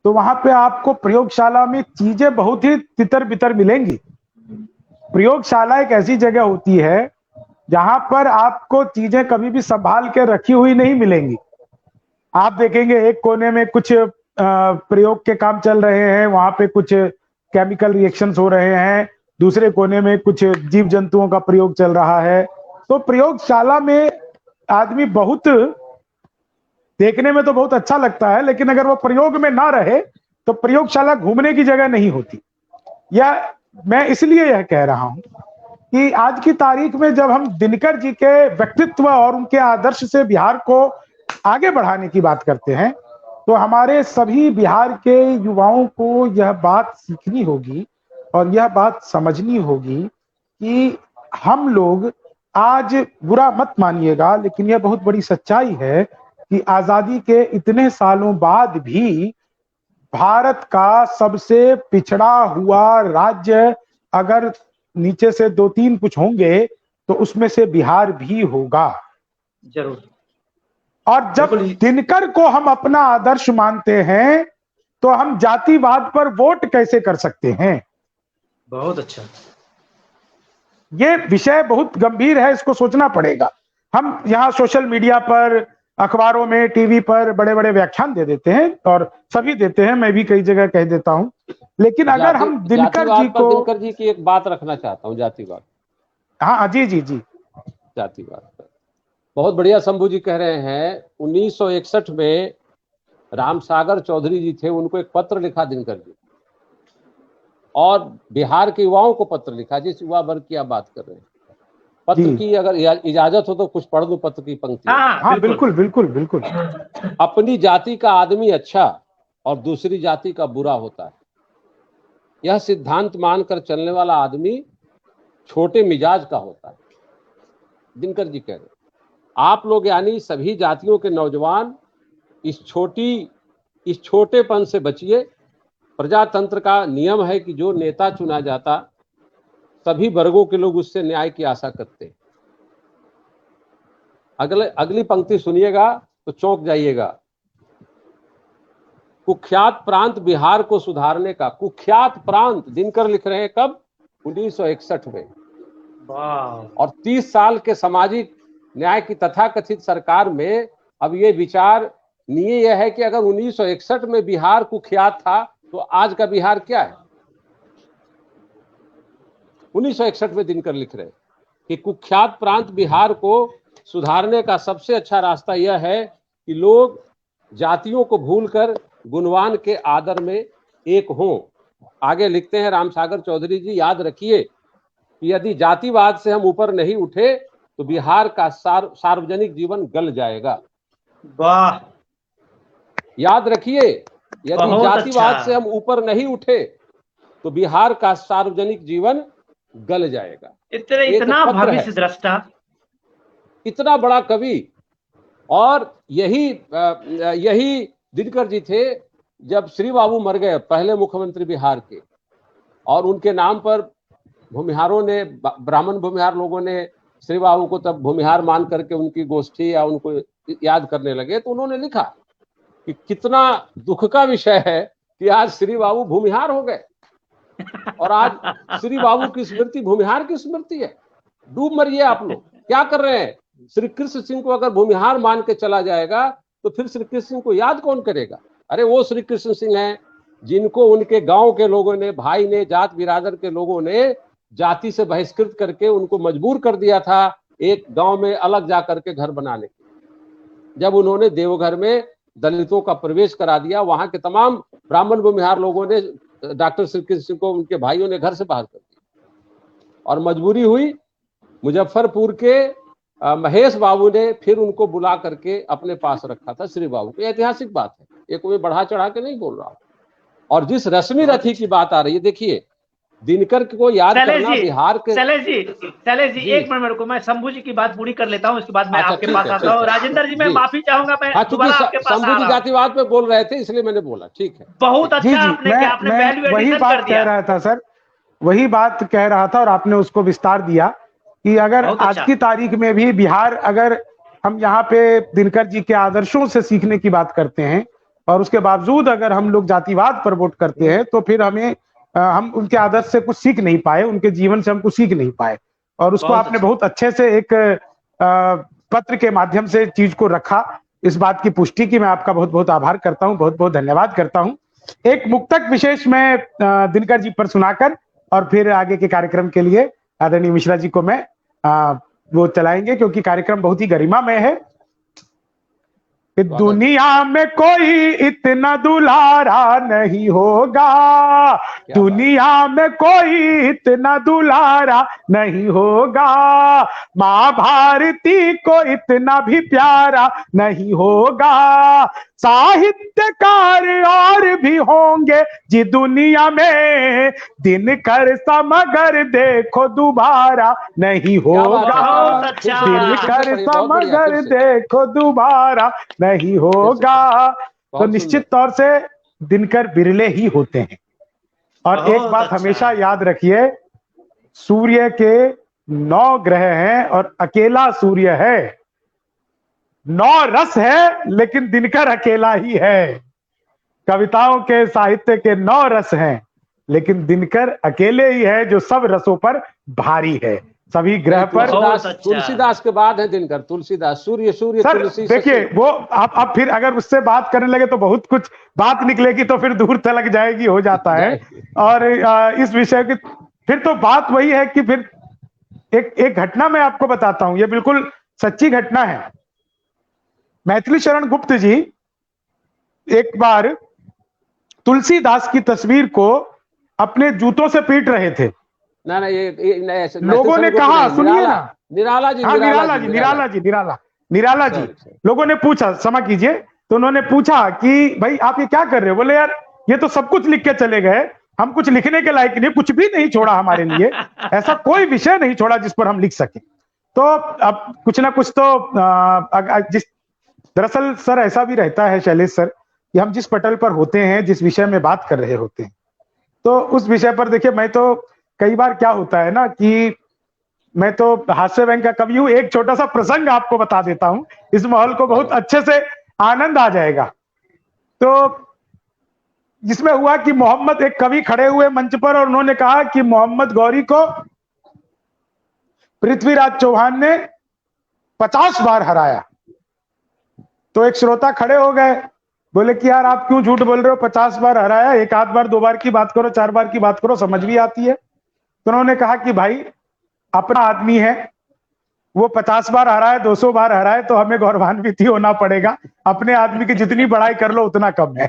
Speaker 5: तो वहां पे आपको प्रयोगशाला में चीजें बहुत ही तितर बितर मिलेंगी। प्रयोगशाला एक ऐसी जगह होती है जहां पर आपको चीजें कभी भी संभाल के रखी हुई नहीं मिलेंगी। आप देखेंगे एक कोने में कुछ प्रयोग के काम चल रहे हैं, वहां पे कुछ केमिकल रिएक्शंस हो रहे हैं, दूसरे कोने में कुछ जीव जंतुओं का प्रयोग चल रहा है। तो प्रयोगशाला में आदमी बहुत देखने में तो बहुत अच्छा लगता है, लेकिन अगर वो प्रयोग में ना रहे तो प्रयोगशाला घूमने की जगह नहीं होती। यह मैं इसलिए यह कह रहा हूं कि आज की तारीख में जब हम दिनकर जी के व्यक्तित्व और उनके आदर्श से बिहार को आगे बढ़ाने की बात करते हैं, तो हमारे सभी बिहार के युवाओं को यह बात सीखनी होगी और यह बात समझनी होगी कि हम लोग, आज बुरा मत मानिएगा लेकिन यह बहुत बड़ी सच्चाई है कि आजादी के इतने सालों बाद भी भारत का सबसे पिछड़ा हुआ राज्य अगर नीचे से 2-3 कुछ होंगे तो उसमें से बिहार भी होगा
Speaker 1: जरूर।
Speaker 5: और जब दिनकर को हम अपना आदर्श मानते हैं तो हम जातिवाद पर वोट कैसे कर सकते हैं?
Speaker 1: बहुत अच्छा।
Speaker 5: ये विषय बहुत गंभीर है, इसको सोचना पड़ेगा। हम यहाँ सोशल मीडिया पर, अखबारों में, टीवी पर बड़े बड़े व्याख्यान दे देते हैं और सभी देते हैं, मैं भी कई जगह कह देता हूं, लेकिन अगर हम दिनकर जी को,
Speaker 4: दिनकर जी की एक बात रखना चाहता हूँ, जातिवाद।
Speaker 5: हाँ जी जी जी,
Speaker 4: जातिवाद पर बहुत बढ़िया शंभू जी कह रहे हैं। 1961 में रामसागर चौधरी जी थे, उनको एक पत्र लिखा दिनकर जी, और बिहार के युवाओं को पत्र लिखा, जिस युवा वर्ग की आप बात कर रहे हैं। पत्र की अगर इजाजत हो तो कुछ पढ़ दो पत्र की पंक्ति।
Speaker 5: हाँ बिल्कुल बिल्कुल बिल्कुल।
Speaker 4: अपनी जाति का आदमी अच्छा और दूसरी जाति का बुरा होता है, यह सिद्धांत मानकर चलने वाला आदमी छोटे मिजाज का होता है। दिनकर जी कह रहे हैं, आप लोग यानी सभी जातियों के नौजवान इस छोटेपन से बचिए। प्रजातंत्र का नियम है कि जो नेता चुना जाता, सभी वर्गों के लोग उससे न्याय की आशा करते हैं। अगली पंक्ति सुनिएगा तो चौंक जाइएगा। कुख्यात प्रांत बिहार को सुधारने का, कुख्यात प्रांत दिनकर लिख रहे हैं कब? 1961 में। और 30 साल के सामाजिक न्याय की तथाकथित सरकार में अब ये विचार नहीं यह है कि अगर 1961 में बिहार कुख्यात था तो आज का बिहार क्या है। 1961 में दिनकर लिख रहे हैं कि कुख्यात प्रांत बिहार को सुधारने का सबसे अच्छा रास्ता यह है कि लोग जातियों को भूलकर गुणवान के आदर में एक हों। आगे लिखते हैं रामसागर चौधरी जी, याद रखिए कि यदि जातिवाद से हम ऊपर नहीं उठे तो बिहार का सार्वजनिक जीवन गल जाएगा।
Speaker 1: वाह,
Speaker 4: याद रखिए, यदि जातिवाद से हम ऊपर नहीं उठे तो बिहार का सार्वजनिक जीवन गल जाएगा।
Speaker 1: इतना भविष्य दृष्टा,
Speaker 4: इतना बड़ा कवि। और यही दिनकर जी थे जब श्री बाबू मर गए, पहले मुख्यमंत्री बिहार के, और उनके नाम पर भूमिहारों ने, ब्राह्मण भूमिहार लोगों ने श्री बाबू को तब भूमिहार मान करके उनकी गोष्ठी या उनको याद करने लगे। तो उन्होंने लिखा कि कितना दुख का विषय है कि आज श्री बाबू भूमिहार हो गए और आज श्री बाबू की स्मृति भूमिहार की स्मृति है। डूब मरिए आप लोग, क्या कर रहे हैं? श्री कृष्ण सिंह को अगर भूमिहार मान के चला जाएगा तो फिर श्री कृष्ण सिंह को याद कौन करेगा? अरे वो श्री कृष्ण सिंह हैं जिनको उनके गांव के लोगों ने, भाई ने, जात बिरादर के लोगों ने जाति से बहिष्कृत करके उनको मजबूर कर दिया था एक गांव में अलग जा करके घर बनाने के। जब उन्होंने देवघर में दलितों का प्रवेश करा दिया, वहां के तमाम ब्राह्मण भूमिहार लोगों ने डॉक्टर श्री कृष्ण सिंह को, उनके भाइयों ने घर से बाहर कर दिया। और मजबूरी हुई, मुजफ्फरपुर के महेश बाबू ने फिर उनको बुला करके अपने पास रखा था श्री बाबू को। ऐतिहासिक बात है, ये कोई बढ़ा चढ़ा के नहीं बोल रहा। और जिस रश्मि रथी की बात आ रही है, देखिए दिनकर को याद करना बिहार के।
Speaker 1: शैलेश जी एक मिनट मेरे को, मैं शंभू जी की बात पूरी कर लेता हूँ, उसके बाद मैं आपके पास आता हूँ। राजेंद्र जी, मैं माफी चाहूंगा, मैं दोबारा आपके पास आ रहा हूं।
Speaker 4: शंभू जी जातिवाद पे बोल रहे थे इसलिए मैंने बोला, ठीक है।
Speaker 1: बहुत अच्छा आपने किया, आपने वैल्यू एडिशन कर दिया।
Speaker 5: वही बात कह रहा था सर, वही बात कह रहा था और आपने उसको विस्तार दिया कि अगर आज की तारीख में भी बिहार, अगर हम यहाँ पे दिनकर जी के आदर्शों से सीखने की बात करते हैं और उसके बावजूद अगर हम लोग जातिवाद पर वोट करते हैं तो फिर हम उनके आदर्श से कुछ सीख नहीं पाए, उनके जीवन से हम कुछ सीख नहीं पाए। और उसको आपने बहुत अच्छे से एक पत्र के माध्यम से चीज को रखा, इस बात की पुष्टि की मैं आपका बहुत बहुत आभार करता हूं, बहुत बहुत धन्यवाद करता हूं। एक मुक्तक विशेष में दिनकर जी पर सुनाकर और फिर आगे के कार्यक्रम के लिए आदरणीय मिश्रा जी को मैं वो चलाएंगे, क्योंकि कार्यक्रम बहुत ही गरिमामय है। दुनिया में कोई इतना दुलारा नहीं होगा, दुनिया में कोई इतना दुलारा नहीं होगा, माँ भारती को इतना भी प्यारा नहीं होगा, साहित्यकार और भी होंगे जी दुनिया में, दिनकर समगर देखो दोबारा नहीं होगा, दिनकर समगर देखो दोबारा नहीं होगा। तो निश्चित तौर से दिनकर बिरले ही होते हैं। और एक बात हमेशा याद रखिए, सूर्य के 9 ग्रह हैं और अकेला सूर्य है, 9 रस है लेकिन दिनकर अकेला ही है। कविताओं के साहित्य के 9 रस हैं, लेकिन दिनकर अकेले ही है जो सब रसों पर भारी है, सभी ग्रह पर।
Speaker 4: तुलसीदास के बाद है दिनकर, तुलसीदास, सूर्य सूर्य
Speaker 5: सर
Speaker 4: तुलसी।
Speaker 5: देखिए वो आप फिर अगर उससे बात करने लगे तो बहुत कुछ बात निकलेगी, तो फिर दूर तक जाएगी, हो जाता है। और इस विषय की फिर तो बात वही है कि फिर एक घटना मैं आपको बताता हूं, ये बिल्कुल सच्ची घटना है। मैथिली शरण गुप्त जी एक बार तुलसीदास की तस्वीर को अपने जूतों से पीट रहे थे।
Speaker 4: ना ये
Speaker 5: लोगों ने कहा, सुनिए ना,
Speaker 4: निराला जी,
Speaker 5: हाँ निराला जी, लोगों ने पूछा, क्षमा कीजिए, तो उन्होंने पूछा कि भाई आप ये क्या कर रहे हो? बोले यार ये तो सब कुछ लिख के चले गए, हम कुछ लिखने के लायक नहीं, कुछ भी नहीं छोड़ा हमारे लिए, ऐसा कोई विषय नहीं छोड़ा जिस पर हम लिख सके। तो अब कुछ ना कुछ तो जिस दरअसल सर ऐसा भी रहता है शैलेश सर कि हम जिस पटल पर होते हैं, जिस विषय में बात कर रहे होते हैं, तो उस विषय पर देखिए, मैं तो कई बार क्या होता है ना कि मैं तो हास्य व्यंग का कवि हूं। एक छोटा सा प्रसंग आपको बता देता हूं, इस माहौल को बहुत अच्छे से आनंद आ जाएगा। तो जिसमें हुआ कि मोहम्मद, एक कवि खड़े हुए मंच पर और उन्होंने कहा कि मोहम्मद गौरी को पृथ्वीराज चौहान ने 50 बार हराया। तो एक श्रोता खड़े हो गए, बोले कि यार आप क्यों झूठ बोल रहे हो, 50 बार हराया, एक आध बार, 2 बार की बात करो, 4 बार की बात करो, समझ भी आती है। तो उन्होंने कहा कि भाई अपना आदमी है, वो 50 बार हराए, 200 बार हराए, तो हमें गौरवान्वित ही होना पड़ेगा, अपने आदमी की जितनी बड़ाई कर लो उतना कम है।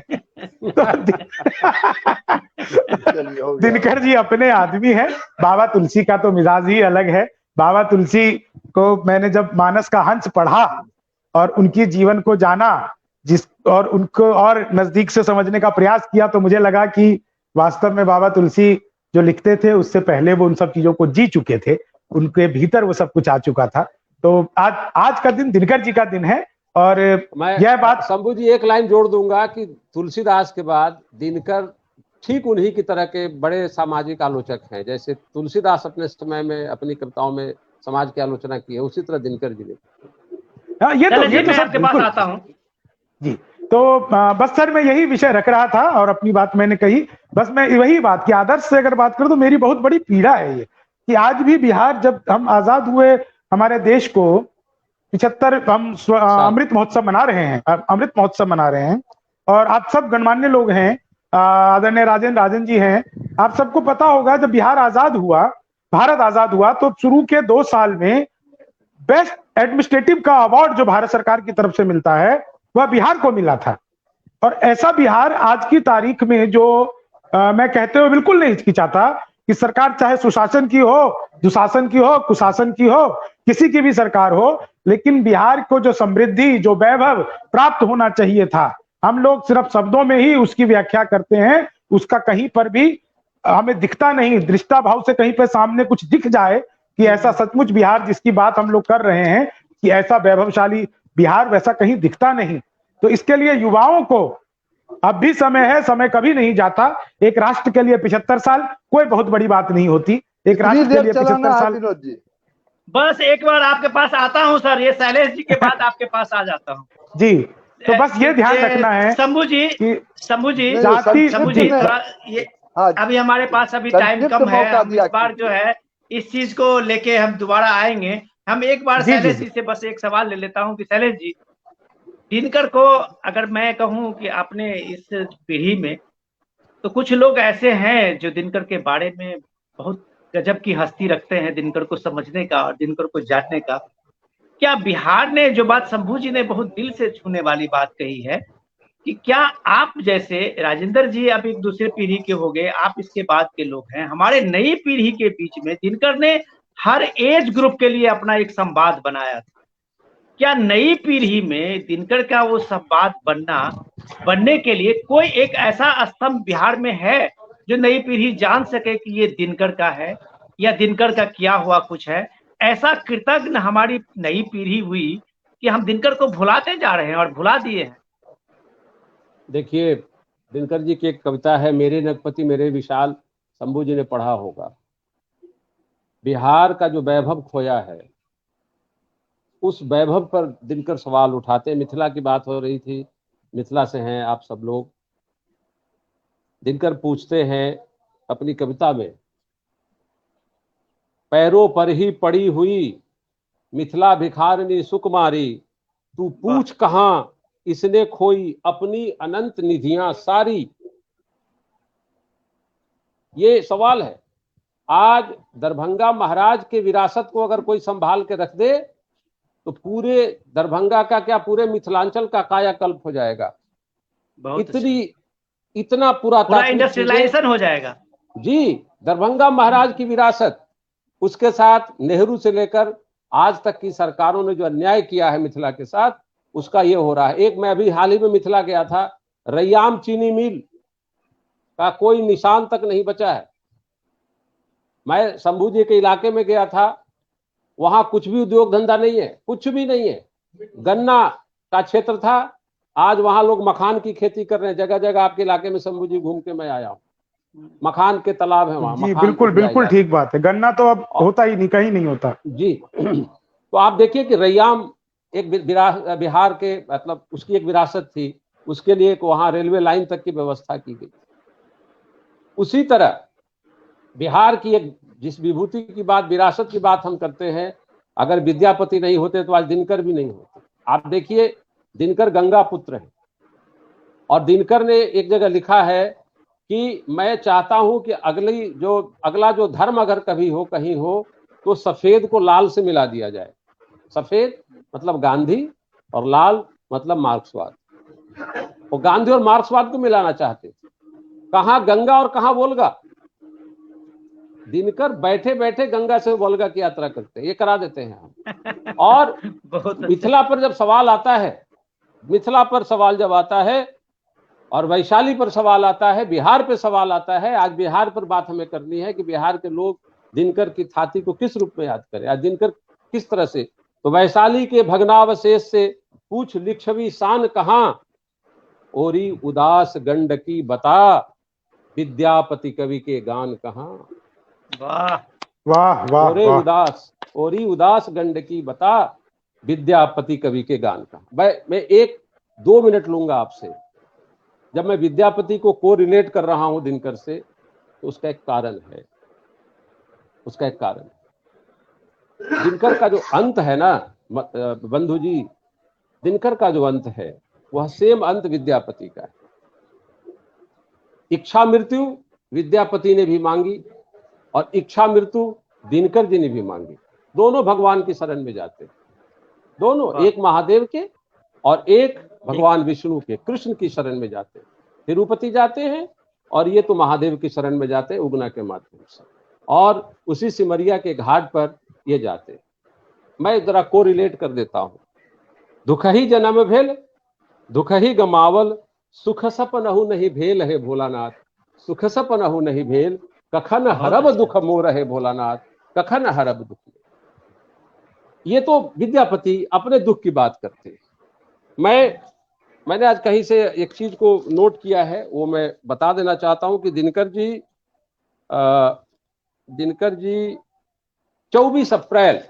Speaker 5: तो दिनकर जी अपने आदमी है। बाबा तुलसी का तो मिजाज ही अलग है। बाबा तुलसी को मैंने जब मानस का हंस पढ़ा और उनकी जीवन को जाना, और उनको और नजदीक से समझने का प्रयास किया, तो मुझे लगा कि वास्तव में बाबा तुलसी जो लिखते थे उससे पहले वो उन सब चीजों को जी चुके थे, उनके भीतर वो सब कुछ आ चुका था। तो आज का दिन दिनकर जी का दिन है। और यह बात
Speaker 4: शंभू जी एक लाइन जोड़ दूंगा कि तुलसीदास के बाद दिनकर ठीक उन्हीं की तरह के बड़े सामाजिक आलोचक हैं। जैसे तुलसीदास अपने समय में अपनी कविताओं में समाज की आलोचना की है, उसी तरह दिनकर जी ने।
Speaker 5: ये तो आपके पास आता हूं जी। तो बस सर मैं यही विषय रख रहा था और अपनी बात मैंने कही। बस मैं वही बात की आदर्श से अगर बात करूं तो मेरी बहुत बड़ी पीड़ा है ये कि आज भी बिहार, जब हम आजाद हुए, हमारे देश को 75 हम अमृत महोत्सव मना रहे हैं, अमृत महोत्सव मना रहे हैं, और आप सब गणमान्य लोग हैं, आदरणीय राजन जी हैं, आप सबको पता होगा जब बिहार आजाद हुआ, भारत आजाद हुआ, तो शुरू के 2 साल में बेस्ट एडमिनिस्ट्रेटिव का अवार्ड जो भारत सरकार की तरफ से मिलता है वह बिहार को मिला था। और ऐसा बिहार आज की तारीख में जो मैं कहते हुए बिल्कुल नहीं हिचकिचाता कि सरकार चाहे सुशासन की हो, दुशासन की हो, कुशासन की हो, किसी की भी सरकार हो, लेकिन बिहार को जो समृद्धि, जो वैभव प्राप्त होना चाहिए था, हम लोग सिर्फ शब्दों में ही उसकी व्याख्या करते हैं, उसका कहीं पर भी हमें दिखता नहीं। दृष्टा भाव से कहीं पे सामने कुछ दिख जाए कि ऐसा सचमुच बिहार जिसकी बात हम लोग कर रहे हैं कि ऐसा वैभवशाली बिहार, वैसा कहीं दिखता नहीं। तो इसके लिए युवाओं को अब भी समय है, समय कभी नहीं जाता। एक राष्ट्र के लिए 75 साल कोई बहुत बड़ी बात नहीं होती। एक राष्ट्र के लिए 75 साल।
Speaker 1: बस एक बार आपके पास आता हूं सर, ये शैलेश जी के बाद आपके पास आ जाता हूं जी।
Speaker 5: तो बस ये ध्यान रखना है
Speaker 1: शंभू जी, थोड़ा ये अभी हमारे पास अभी टाइम कम है, हम इस बार जो है इस चीज को लेके हम दोबारा आएंगे। हम एक बार शैलेश जी से बस एक सवाल ले लेता हूं कि शैलेश जी, दिनकर को अगर मैं कहूं कि अपने इस पीढ़ी में तो कुछ लोग ऐसे हैं जो दिनकर के बारे में बहुत गजब की हस्ती रखते हैं, दिनकर को समझने का और दिनकर को जानने का। क्या बिहार ने जो बात शंभू जी ने बहुत दिल से छूने वाली बात कही है कि क्या आप जैसे राजेंद्र जी अब एक दूसरे पीढ़ी के हो गए, आप इसके बाद के लोग हैं, हमारे नई पीढ़ी के बीच में दिनकर ने हर एज ग्रुप के लिए अपना एक संवाद बनाया था। क्या नई पीढ़ी में दिनकर का वो संवाद बनने के लिए कोई एक ऐसा स्तंभ बिहार में है जो नई पीढ़ी जान सके कि ये दिनकर का है या दिनकर का किया हुआ कुछ है? ऐसा कृतज्ञ हमारी नई पीढ़ी हुई कि हम दिनकर को भुलाते जा रहे हैं और भुला दिए हैं।
Speaker 4: देखिए, दिनकर जी की एक कविता है, मेरे नगपति मेरे विशाल, शंभू जी ने पढ़ा होगा। बिहार का जो वैभव खोया है उस वैभव पर दिनकर सवाल उठाते हैं। मिथिला की बात हो रही थी, मिथिला से हैं आप सब लोग, दिनकर पूछते हैं अपनी कविता में, पैरों पर ही पड़ी हुई मिथिला भिखारिनी सुकुमारी, तू पूछ कहां इसने खोई अपनी अनंत निधियां सारी। ये सवाल है। आज दरभंगा महाराज के विरासत को अगर कोई संभाल के रख दे तो पूरे दरभंगा का क्या, पूरे मिथिलांचल का कायाकल्प हो जाएगा। इतना
Speaker 1: पूरा इंडस्ट्रियलाइजेशन हो जाएगा
Speaker 4: जी। दरभंगा महाराज की विरासत, उसके साथ नेहरू से लेकर आज तक की सरकारों ने जो अन्याय किया है मिथिला के साथ, उसका ये हो रहा है। एक मैं अभी हाल ही में मिथिला गया था, रैयाम चीनी मिल का कोई निशान तक नहीं बचा है। मैं शंभू जी के इलाके में गया था, वहां कुछ भी उद्योग धंधा नहीं है, कुछ भी नहीं है। गन्ना का क्षेत्र था, आज वहां लोग मखान की खेती कर रहे हैं। जगह जगह आपके इलाके में शंभू जी घूम के मैं आया हूँ, मखान के तालाब है वहां।
Speaker 5: जी बिल्कुल बिल्कुल ठीक बात है। गन्ना तो अब होता ही नहीं, कहीं नहीं होता
Speaker 4: जी। तो आप देखिए कि रैयाम एक बिहार के, मतलब उसकी एक विरासत थी, उसके लिए एक वहां रेलवे लाइन तक की व्यवस्था की गई। उसी तरह बिहार की एक, जिस विभूति की बात, विरासत की बात हम करते हैं, अगर विद्यापति नहीं होते तो आज दिनकर भी नहीं होते। आप देखिए, दिनकर गंगा पुत्र है, और दिनकर ने एक जगह लिखा है कि मैं चाहता हूं कि अगला जो धर्म अगर कभी हो, कहीं हो, तो सफेद को लाल से मिला दिया जाए। सफेद मतलब गांधी और लाल मतलब मार्क्सवाद। वो गांधी और मार्क्सवाद को मिलाना चाहते थे। कहां गंगा और कहां वोल्गा। दिनकर बैठे बैठे गंगा से वोल्गा की यात्रा करते हैं, ये करा देते हैं हम। और मिथिला पर जब सवाल आता है, मिथिला पर सवाल जब आता है, और वैशाली पर सवाल आता है, बिहार पर सवाल आता है। आज बिहार पर बात हमें करनी है कि बिहार के लोग दिनकर की थाती को किस रूप में याद करें, आज दिनकर किस तरह से। तो वैशाली के भग्नावशेष से पूछ लिच्छवी शान कहां, ओरी उदास गंडकी बता, विद्यापति कवि के गान कहां।
Speaker 1: वाह
Speaker 5: वाह वाह,
Speaker 4: ओरी उदास गंडकी बता, विद्यापति कवि के गान कहां। मैं 1-2 मिनट लूंगा आपसे। जब मैं विद्यापति को कोरिलेट कर रहा हूं दिनकर से, तो उसका एक कारण है। उसका एक कारण, दिनकर का जो अंत है ना बंधु जी, दिनकर का जो अंत है वह सेम अंत विद्यापति का है। इच्छा मृत्यु विद्यापति ने भी मांगी, और इच्छा मृत्यु दिनकर जी ने भी मांगी। दोनों भगवान की शरण में जाते, दोनों, एक महादेव के और एक भगवान विष्णु के, कृष्ण की शरण में जाते। तिरुपति जाते हैं, और ये तो महादेव की शरण में जाते हैं उगना के माध्यम से, और उसी सिमरिया के घाट पर ये जाते। मैं जरा को रिलेट कर देता हूं। दुख ही जन्म भेल, दुख ही गमावल, सुख सपनहु नहीं भेल है भोलानाथ। सुख सपनहु नहीं भेल, कखन हरब दुख मोर है भोलानाथ, कखन हरब दुख। ये तो विद्यापति अपने दुख की बात करते हैं। मैंने आज कहीं से एक चीज को नोट किया है, वो मैं बता देना चाहता हूं कि दिनकर जी 21 अप्रैल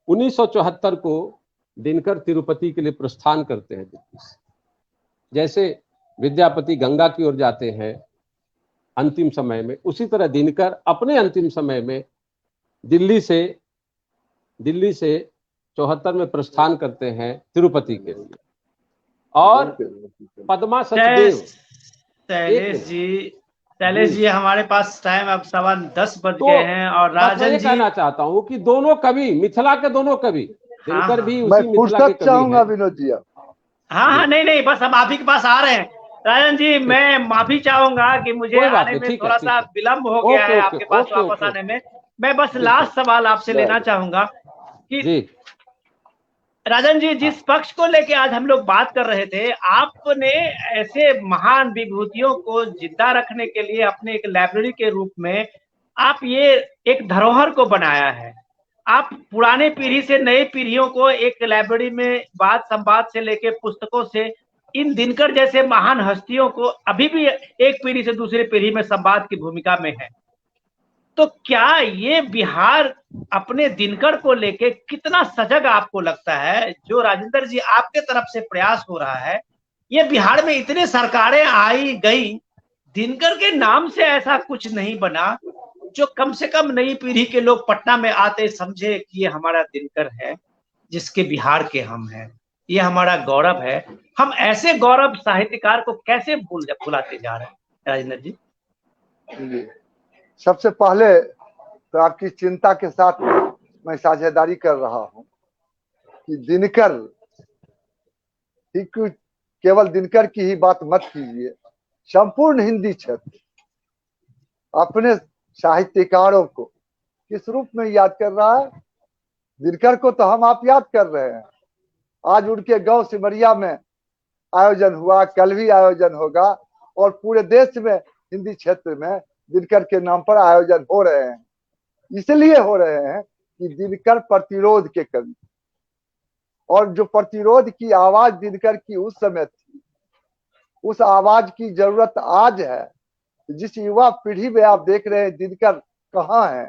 Speaker 4: 1974 को दिनकर तिरुपति के लिए प्रस्थान करते हैं दिल्ली से। जैसे विद्यापति गंगा की ओर जाते हैं अंतिम समय में, उसी तरह दिनकर अपने अंतिम समय में दिल्ली से 74 में प्रस्थान करते हैं तिरुपति के लिए। और पद्मा सचदेव,
Speaker 1: शैलेश जी हमारे पास टाइम अब 10:15 बज गए हैं, और राजन जी
Speaker 4: कहना चाहता हूँ कि दोनों कवि, मिथिला के दोनों कवि, दिनकर भी उसी
Speaker 2: मैं
Speaker 4: मिथिला के
Speaker 2: चाहूंगा विनोद जी।
Speaker 1: हाँ, नहीं, बस हम आप ही के पास आ रहे हैं। राजन जी, मैं माफी चाहूंगा कि मुझे आने में थोड़ा सा विलंब हो गया है आपके पास वापस आने में। मैं बस लास्ट सवाल आपसे लेना चाहूंगा कि राजन जी, जिस पक्ष को लेके आज हम लोग बात कर रहे थे, आपने ऐसे महान विभूतियों को जिंदा रखने के लिए अपने एक लाइब्रेरी के रूप में आप ये एक धरोहर को बनाया है। आप पुराने पीढ़ी से नई पीढ़ियों को एक लाइब्रेरी में वाद संवाद से लेके पुस्तकों से इन दिनकर जैसे महान हस्तियों को अभी भी एक पीढ़ी से दूसरी पीढ़ी में संवाद की भूमिका में है। तो क्या ये बिहार अपने दिनकर को लेके कितना सजग आपको लगता है? जो राजेंद्र जी आपके तरफ से प्रयास हो रहा है, ये बिहार में इतने सरकारें आई गई, दिनकर के नाम से ऐसा कुछ नहीं बना जो कम से कम नई पीढ़ी के लोग पटना में आते समझे कि ये हमारा दिनकर है, जिसके बिहार के हम हैं, ये हमारा गौरव है। हम ऐसे गौरव साहित्यकार को कैसे भुलाते जा रहे हैं राजेंद्र जी?
Speaker 2: जी, सबसे पहले तो आपकी चिंता के साथ मैं साझेदारी कर रहा हूं कि दिनकर ही केवल दिनकर की ही बात मत कीजिए, संपूर्ण हिंदी क्षेत्र अपने साहित्यकारों को किस रूप में याद कर रहा है? दिनकर को तो हम आप याद कर रहे हैं। आज उनके गांव सिमरिया में आयोजन हुआ, कल भी आयोजन होगा और पूरे देश में हिंदी क्षेत्र में दिनकर के नाम पर आयोजन हो रहे हैं। इसलिए हो रहे हैं कि दिनकर प्रतिरोध के कवि, और जो प्रतिरोध की आवाज दिनकर की उस समय थी, उस आवाज की जरूरत आज है। जिस युवा पीढ़ी में आप देख रहे हैं दिनकर कहाँ है,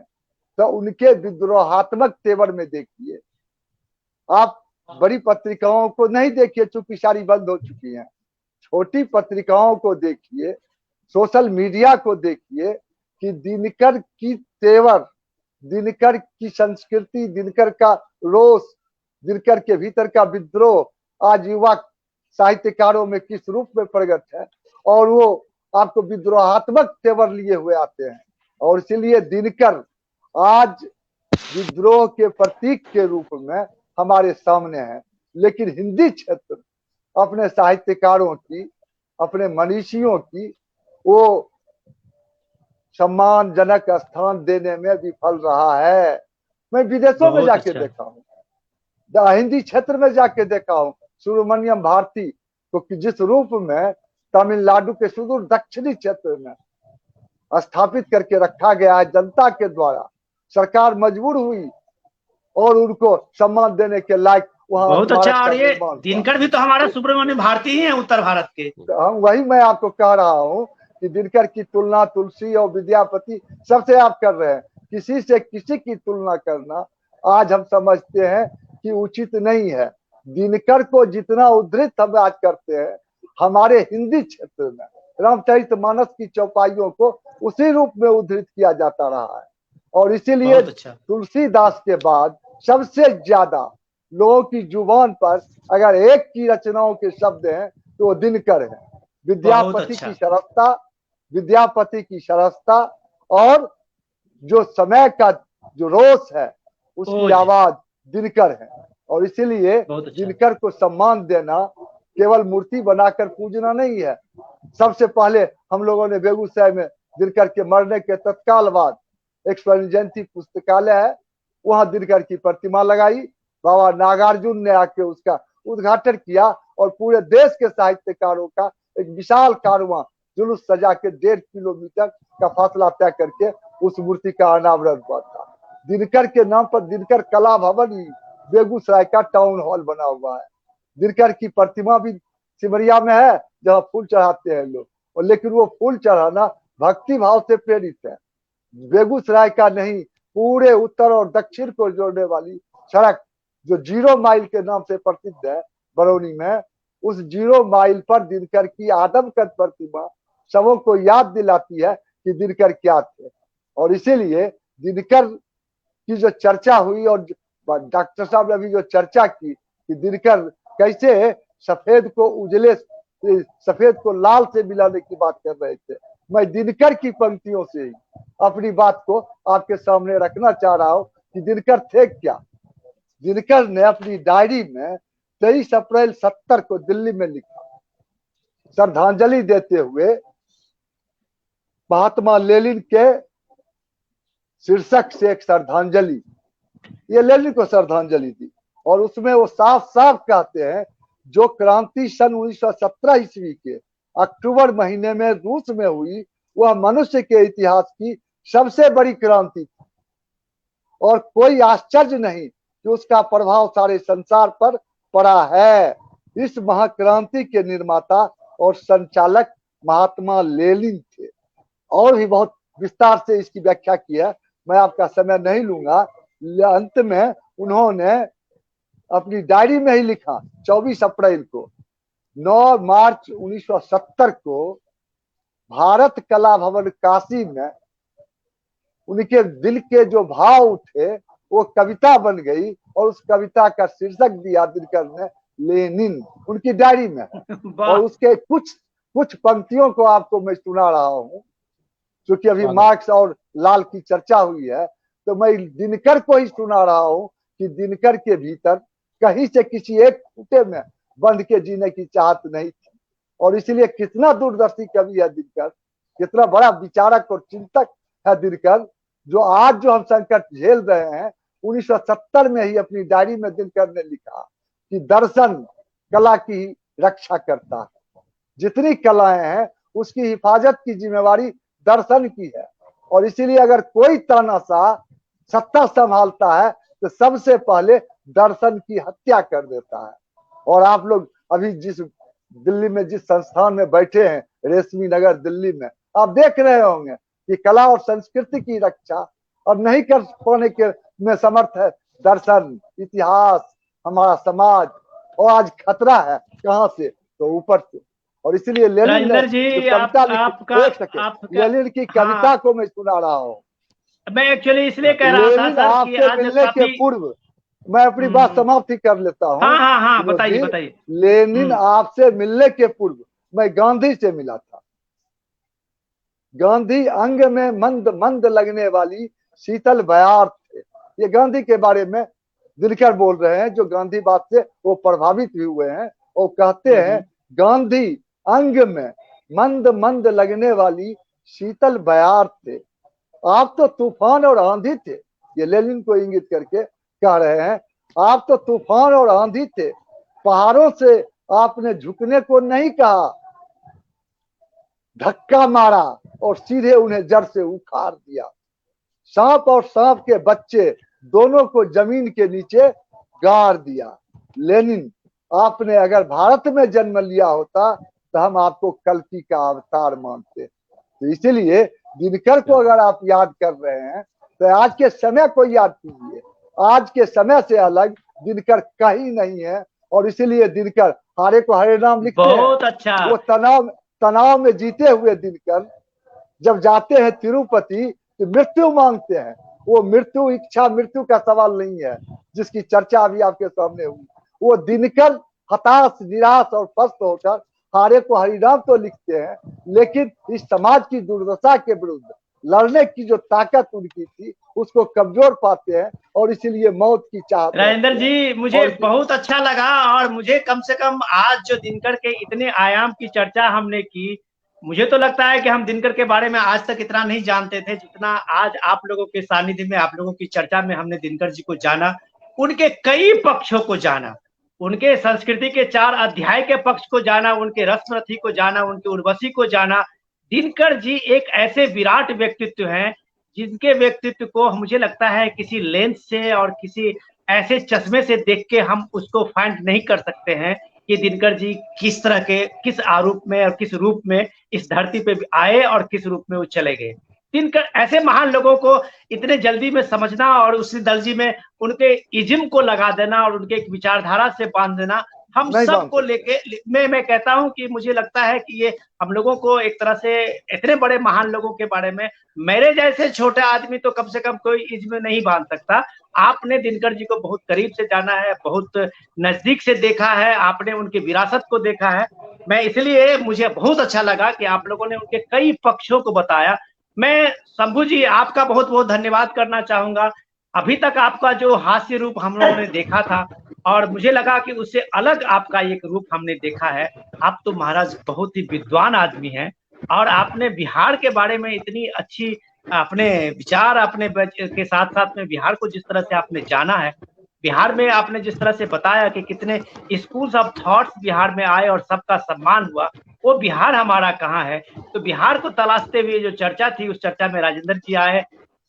Speaker 2: तो उनके विद्रोहात्मक तेवर में देखिए। आप बड़ी पत्रिकाओं को नहीं देखिए, चूंकि सारी बंद हो चुकी हैं। छोटी पत्रिकाओं को देखिए, सोशल मीडिया को देखिए कि दिनकर की तेवर, दिनकर की संस्कृति, दिनकर का रोष, दिनकर के भीतर का विद्रोह आज युवा साहित्यकारों में किस रूप में प्रकट है, और वो आपको विद्रोहात्मक तेवर लिए हुए आते हैं। और इसीलिए दिनकर आज विद्रोह के प्रतीक के रूप में हमारे सामने है। लेकिन हिंदी क्षेत्र अपने साहित्यकारों की, अपने मनीषियों की वो सम्मानजनक स्थान देने में विफल रहा है। मैं विदेशों में जाके देखा हूँ, हिंदी क्षेत्र में जाके देखा हूँ, सुब्रमण्यम भारती को जिस रूप में तमिलनाडु के सुदूर दक्षिणी क्षेत्र में स्थापित करके रखा गया है जनता के द्वारा, सरकार मजबूर हुई और उनको सम्मान देने के लायक वहां।
Speaker 1: बहुत अच्छा। और ये दिनकर भी तो हमारा सुब्रमण्यम भारती ही है उत्तर भारत के।
Speaker 2: हम वही मैं आपको कह रहा हूँ कि दिनकर की तुलना तुलसी और विद्यापति सबसे आप कर रहे हैं। किसी से किसी की तुलना करना आज हम समझते हैं कि उचित नहीं है। दिनकर को जितना उद्धृत हम आज करते हैं, हमारे हिंदी क्षेत्र में रामचरितमानस की चौपाइयों को उसी रूप में उद्धृत किया जाता रहा है। और इसीलिए तुलसीदास के बाद सबसे ज्यादा लोगों की जुबान पर अगर एक की रचनाओं के शब्द हैं तो वो दिनकर है। विद्यापति की सरसता, विद्यापति की सरसता और जो समय का जो रोष है उसकी आवाज दिनकर है। और इसीलिए दिनकर को सम्मान देना केवल मूर्ति बनाकर पूजना नहीं है। सबसे पहले हम लोगों ने बेगूसराय में दिनकर के मरने के तत्काल बाद एक स्वर्ण जयंती पुस्तकालय है, वहां दिनकर की प्रतिमा लगाई। बाबा नागार्जुन ने आके उसका उद्घाटन किया और पूरे देश के साहित्यकारों का एक विशाल कारवां जुलूस सजा के 1.5 किलोमीटर का फासला तय करके उस मूर्ति का अनावरण हुआ था। दिनकर के नाम पर दिनकर कला भवन ही बेगूसराय का टाउन हॉल बना हुआ है। दिनकर की प्रतिमा भी सिमरिया में है जहाँ फूल चढ़ाते हैं लोग, और लेकिन वो फूल चढ़ाना भक्ति भाव से प्रेरित है। बेगूसराय का नहीं, पूरे उत्तर और दक्षिण को जोड़ने वाली सड़क जो 0 माइल के नाम से प्रसिद्ध है बरौनी में, उस 0 माइल पर दिनकर की आदमकद प्रतिमा सबों को याद दिलाती है कि दिनकर क्या थे। और इसीलिए दिनकर की जो चर्चा हुई और डॉक्टर साहब ने अभी जो चर्चा की कि दिनकर कैसे सफेद को उजले, सफेद को लाल से मिलाने की बात कर रहे थे, मैं दिनकर की पंक्तियों से ही अपनी बात को आपके सामने रखना चाह रहा हूं कि दिनकर थे क्या। दिनकर ने अपनी डायरी में 23 अप्रैल 70 को दिल्ली में लिखा, श्रद्धांजलि देते हुए महात्मा लेनिन के शीर्षक से एक श्रद्धांजलि, ये लेनिन को श्रद्धांजलि दी। और उसमें वो साफ साफ कहते हैं जो क्रांति सन 1917 ईस्वी के अक्टूबर महीने में रूस में हुई, वह मनुष्य के इतिहास की सबसे बड़ी क्रांति थी और कोई आश्चर्य नहीं कि उसका प्रभाव सारे संसार पर पड़ा है। इस महाक्रांति के निर्माता और संचालक महात्मा लेनिन थे। और भी बहुत विस्तार से इसकी व्याख्या की है, मैं आपका समय नहीं लूंगा, अंत में उन्होंने अपनी डायरी में ही लिखा 24 अप्रैल को, 9 मार्च 1970 को भारत कला भवन काशी में उनके दिल के जो भाव उठे वो कविता बन गई और उस कविता का शीर्षक दिया दिनकर ने लेनिन, उनकी डायरी में। और उसके कुछ पंक्तियों को आपको मैं सुना रहा हूँ, क्योंकि अभी मार्क्स और लाल की चर्चा हुई है, तो मैं दिनकर को ही सुना रहा हूँ कि दिनकर के भीतर कहीं से किसी एक खूंटे में बंध के जीने की चाहत नहीं थी। और इसलिए कितना दूरदर्शी कवि है दिनकर, कितना बड़ा विचारक और चिंतक है दिनकर, जो आज जो हम संकट झेल रहे हैं 1970 में ही अपनी डायरी में दिनकर ने लिखा कि दर्शन कला की रक्षा करता है, जितनी कलाएं हैं उसकी हिफाजत की जिम्मेवारी दर्शन की है। और इसीलिए अगर कोई तानाशाह सत्ता संभालता है तो सबसे पहले दर्शन की हत्या कर देता है। और आप लोग अभी जिस दिल्ली में जिस संस्थान में बैठे हैं, रेशमी नगर दिल्ली में, आप देख रहे होंगे कि कला और संस्कृति की रक्षा अब नहीं कर पाने के में समर्थ है दर्शन, इतिहास, हमारा समाज। और आज खतरा है कहां से, तो ऊपर से। और इसीलिए लेनिन ने जो कविता लिखी, लेनिन की कविता को मैं सुना रहा हूँ।
Speaker 1: मैं एक्चुअली इसलिए कह रहा था सर कि आज
Speaker 2: मिलने के पूर्व मैं अपनी बात समाप्ति कर लेता हूँ।
Speaker 1: हाँ, बताइए।
Speaker 2: लेनिन आपसे मिलने के पूर्व मैं गांधी से मिला था। गांधी अंग में मंद मंद लगने वाली शीतल बयार थे। ये गांधी के बारे में दिनकर बोल रहे हैं, जो गांधी बात से वो प्रभावित भी हुए हैं और कहते हैं गांधी अंग में मंद मंद लगने वाली शीतल बयार थे, आप तो तूफान और आंधी थे। ये लेनिन को इंगित करके कह रहे हैं, आप तो तूफान और आंधी थे, पहाड़ों से आपने झुकने को नहीं कहा, धक्का मारा और सीधे उन्हें जड़ से उखाड़ दिया। सांप और सांप के बच्चे दोनों को जमीन के नीचे गाड़ दिया। लेनिन, आपने अगर भारत में जन्म लिया होता तो हम आपको कल्कि का अवतार मानते। तो इसीलिए दिनकर को अगर आप याद कर रहे हैं तो आज के समय को याद कीजिए। आज के समय से अलग दिनकर कहीं नहीं है। और इसीलिए दिनकर हारे को हरे नाम लिखते हैं।
Speaker 1: बहुत अच्छा।
Speaker 2: वो तनाव में जीते हुए दिनकर जब जाते हैं तिरुपति तो मृत्यु मांगते हैं। वो मृत्यु इच्छा मृत्यु का सवाल नहीं है, जिसकी चर्चा अभी आपके सामने हुई। वो दिनकर हताश, निराश और पस्त होकर हारे को हरिनाम तो लिखते हैं, लेकिन इस समाज की दुर्दशा के विरुद्ध लड़ने की जो ताकत उनकी थी उसको कमजोर पाते हैं और इसीलिए मौत की चाहत।
Speaker 1: राजेंद्र जी, मुझे बहुत अच्छा लगा। और मुझे कम से कम आज जो दिनकर के इतने आयाम की चर्चा हमने की, मुझे तो लगता है कि हम दिनकर के बारे में आज तक इतना नहीं जानते थे जितना आज आप लोगों के सानिध्य में, आप लोगों की चर्चा में हमने दिनकर जी को जाना, उनके कई पक्षों को जाना, उनके संस्कृति के 4 अध्याय के पक्ष को जाना, उनके रस्मरथी को जाना, उनके उर्वशी को जाना। दिनकर जी एक ऐसे विराट व्यक्तित्व हैं जिनके व्यक्तित्व को मुझे लगता है किसी लेंस से और किसी ऐसे चश्मे से देख के हम उसको फाइंड नहीं कर सकते हैं कि दिनकर जी किस तरह के, किस आरूप में और किस रूप में इस धरती पे आए और किस रूप में वो चले गए। दिनकर ऐसे महान लोगों को इतने जल्दी में समझना और उसी दर्जी में उनके इज्म को लगा देना और उनके विचारधारा से बांध देना, हम सबको लेके मैं कहता हूं कि मुझे लगता है कि ये हम लोगों को एक तरह से इतने बड़े महान लोगों के बारे में मेरे जैसे छोटे आदमी तो कम से कम कोई इज्म नहीं बांध सकता। आपने दिनकर जी को बहुत करीब से जाना है, बहुत नजदीक से देखा है, आपने उनकी विरासत को देखा है। मैं इसलिए मुझे बहुत अच्छा लगा कि आप लोगों ने उनके कई पक्षों को बताया। मैं शंभू जी आपका बहुत बहुत धन्यवाद करना चाहूंगा। अभी तक आपका जो हास्य रूप हम लोगों ने देखा था और मुझे लगा कि उससे अलग आपका एक रूप हमने देखा है। आप तो महाराज बहुत ही विद्वान आदमी हैं और आपने बिहार के बारे में इतनी अच्छी अपने विचार अपने के साथ साथ में बिहार को जिस तरह से आपने जाना है, बिहार में आपने जिस तरह से बताया कि कितने स्कूल्स ऑफ थॉट्स बिहार में आए और सबका सम्मान हुआ, वो बिहार हमारा कहाँ है। तो बिहार को तलाशते हुए जो चर्चा थी, उस चर्चा में राजेंद्र जी आए,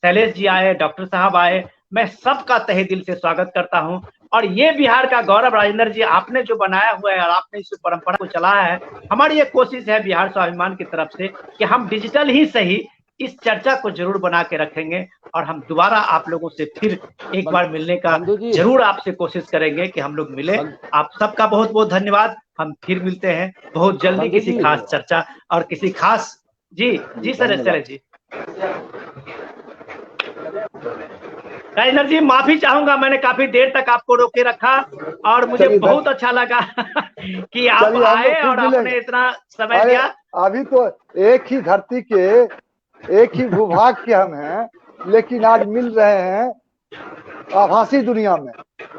Speaker 1: शैलेश जी आए, डॉक्टर साहब आए, मैं सबका तहे दिल से स्वागत करता हूं। और ये बिहार का गौरव राजेंद्र जी आपने जो बनाया हुआ है और आपने इस परंपरा को चलाया है, हमारी एक कोशिश है बिहार स्वाभिमान की तरफ से कि हम डिजिटल ही सही इस चर्चा को जरूर बना के रखेंगे और हम दोबारा आप लोगों से फिर एक बार मिलने का जरूर आपसे कोशिश करेंगे कि हम लोग मिले। आप सबका बहुत बहुत धन्यवाद। हम फिर मिलते हैं बहुत जल्दी किसी खास चर्चा और किसी खास जी सर जी राजेंद्र जी, माफी चाहूंगा, मैंने काफी देर तक आपको रोके रखा और मुझे बहुत अच्छा लगा कि आप आए और आपने इतना समय दिया।
Speaker 2: अभी तो एक ही धरती के एक ही भूभाग के हम हैं, लेकिन आज मिल रहे हैं आभासी दुनिया में।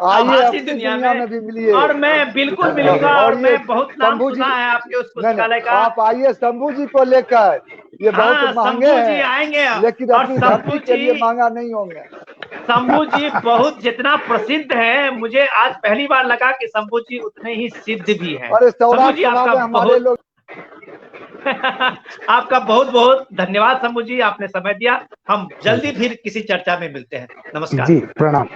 Speaker 1: आभासी दुनिया में भी मिलिए और मैं बिल्कुल मिलूंगा। और मैं बहुत नाम सुना है आपके उस पुस्तकालय का।
Speaker 2: आप आइए शंभू जी को लेकर, ये बहुत महंगे हैं,
Speaker 1: आएंगे
Speaker 2: लेकिन अपनी धरती के लिए महंगा नहीं होंगे।
Speaker 1: शंभू जी बहुत जितना प्रसिद्ध है, मुझे आज पहली बार लगा कि शंभू जी उतने ही सिद्ध भी हैं।
Speaker 2: अरे शंभू जी हमारे लोग
Speaker 1: आपका बहुत बहुत धन्यवाद शंभू जी, आपने समय दिया। हम जल्दी फिर किसी चर्चा में मिलते हैं। नमस्कार
Speaker 5: जी, प्रणाम।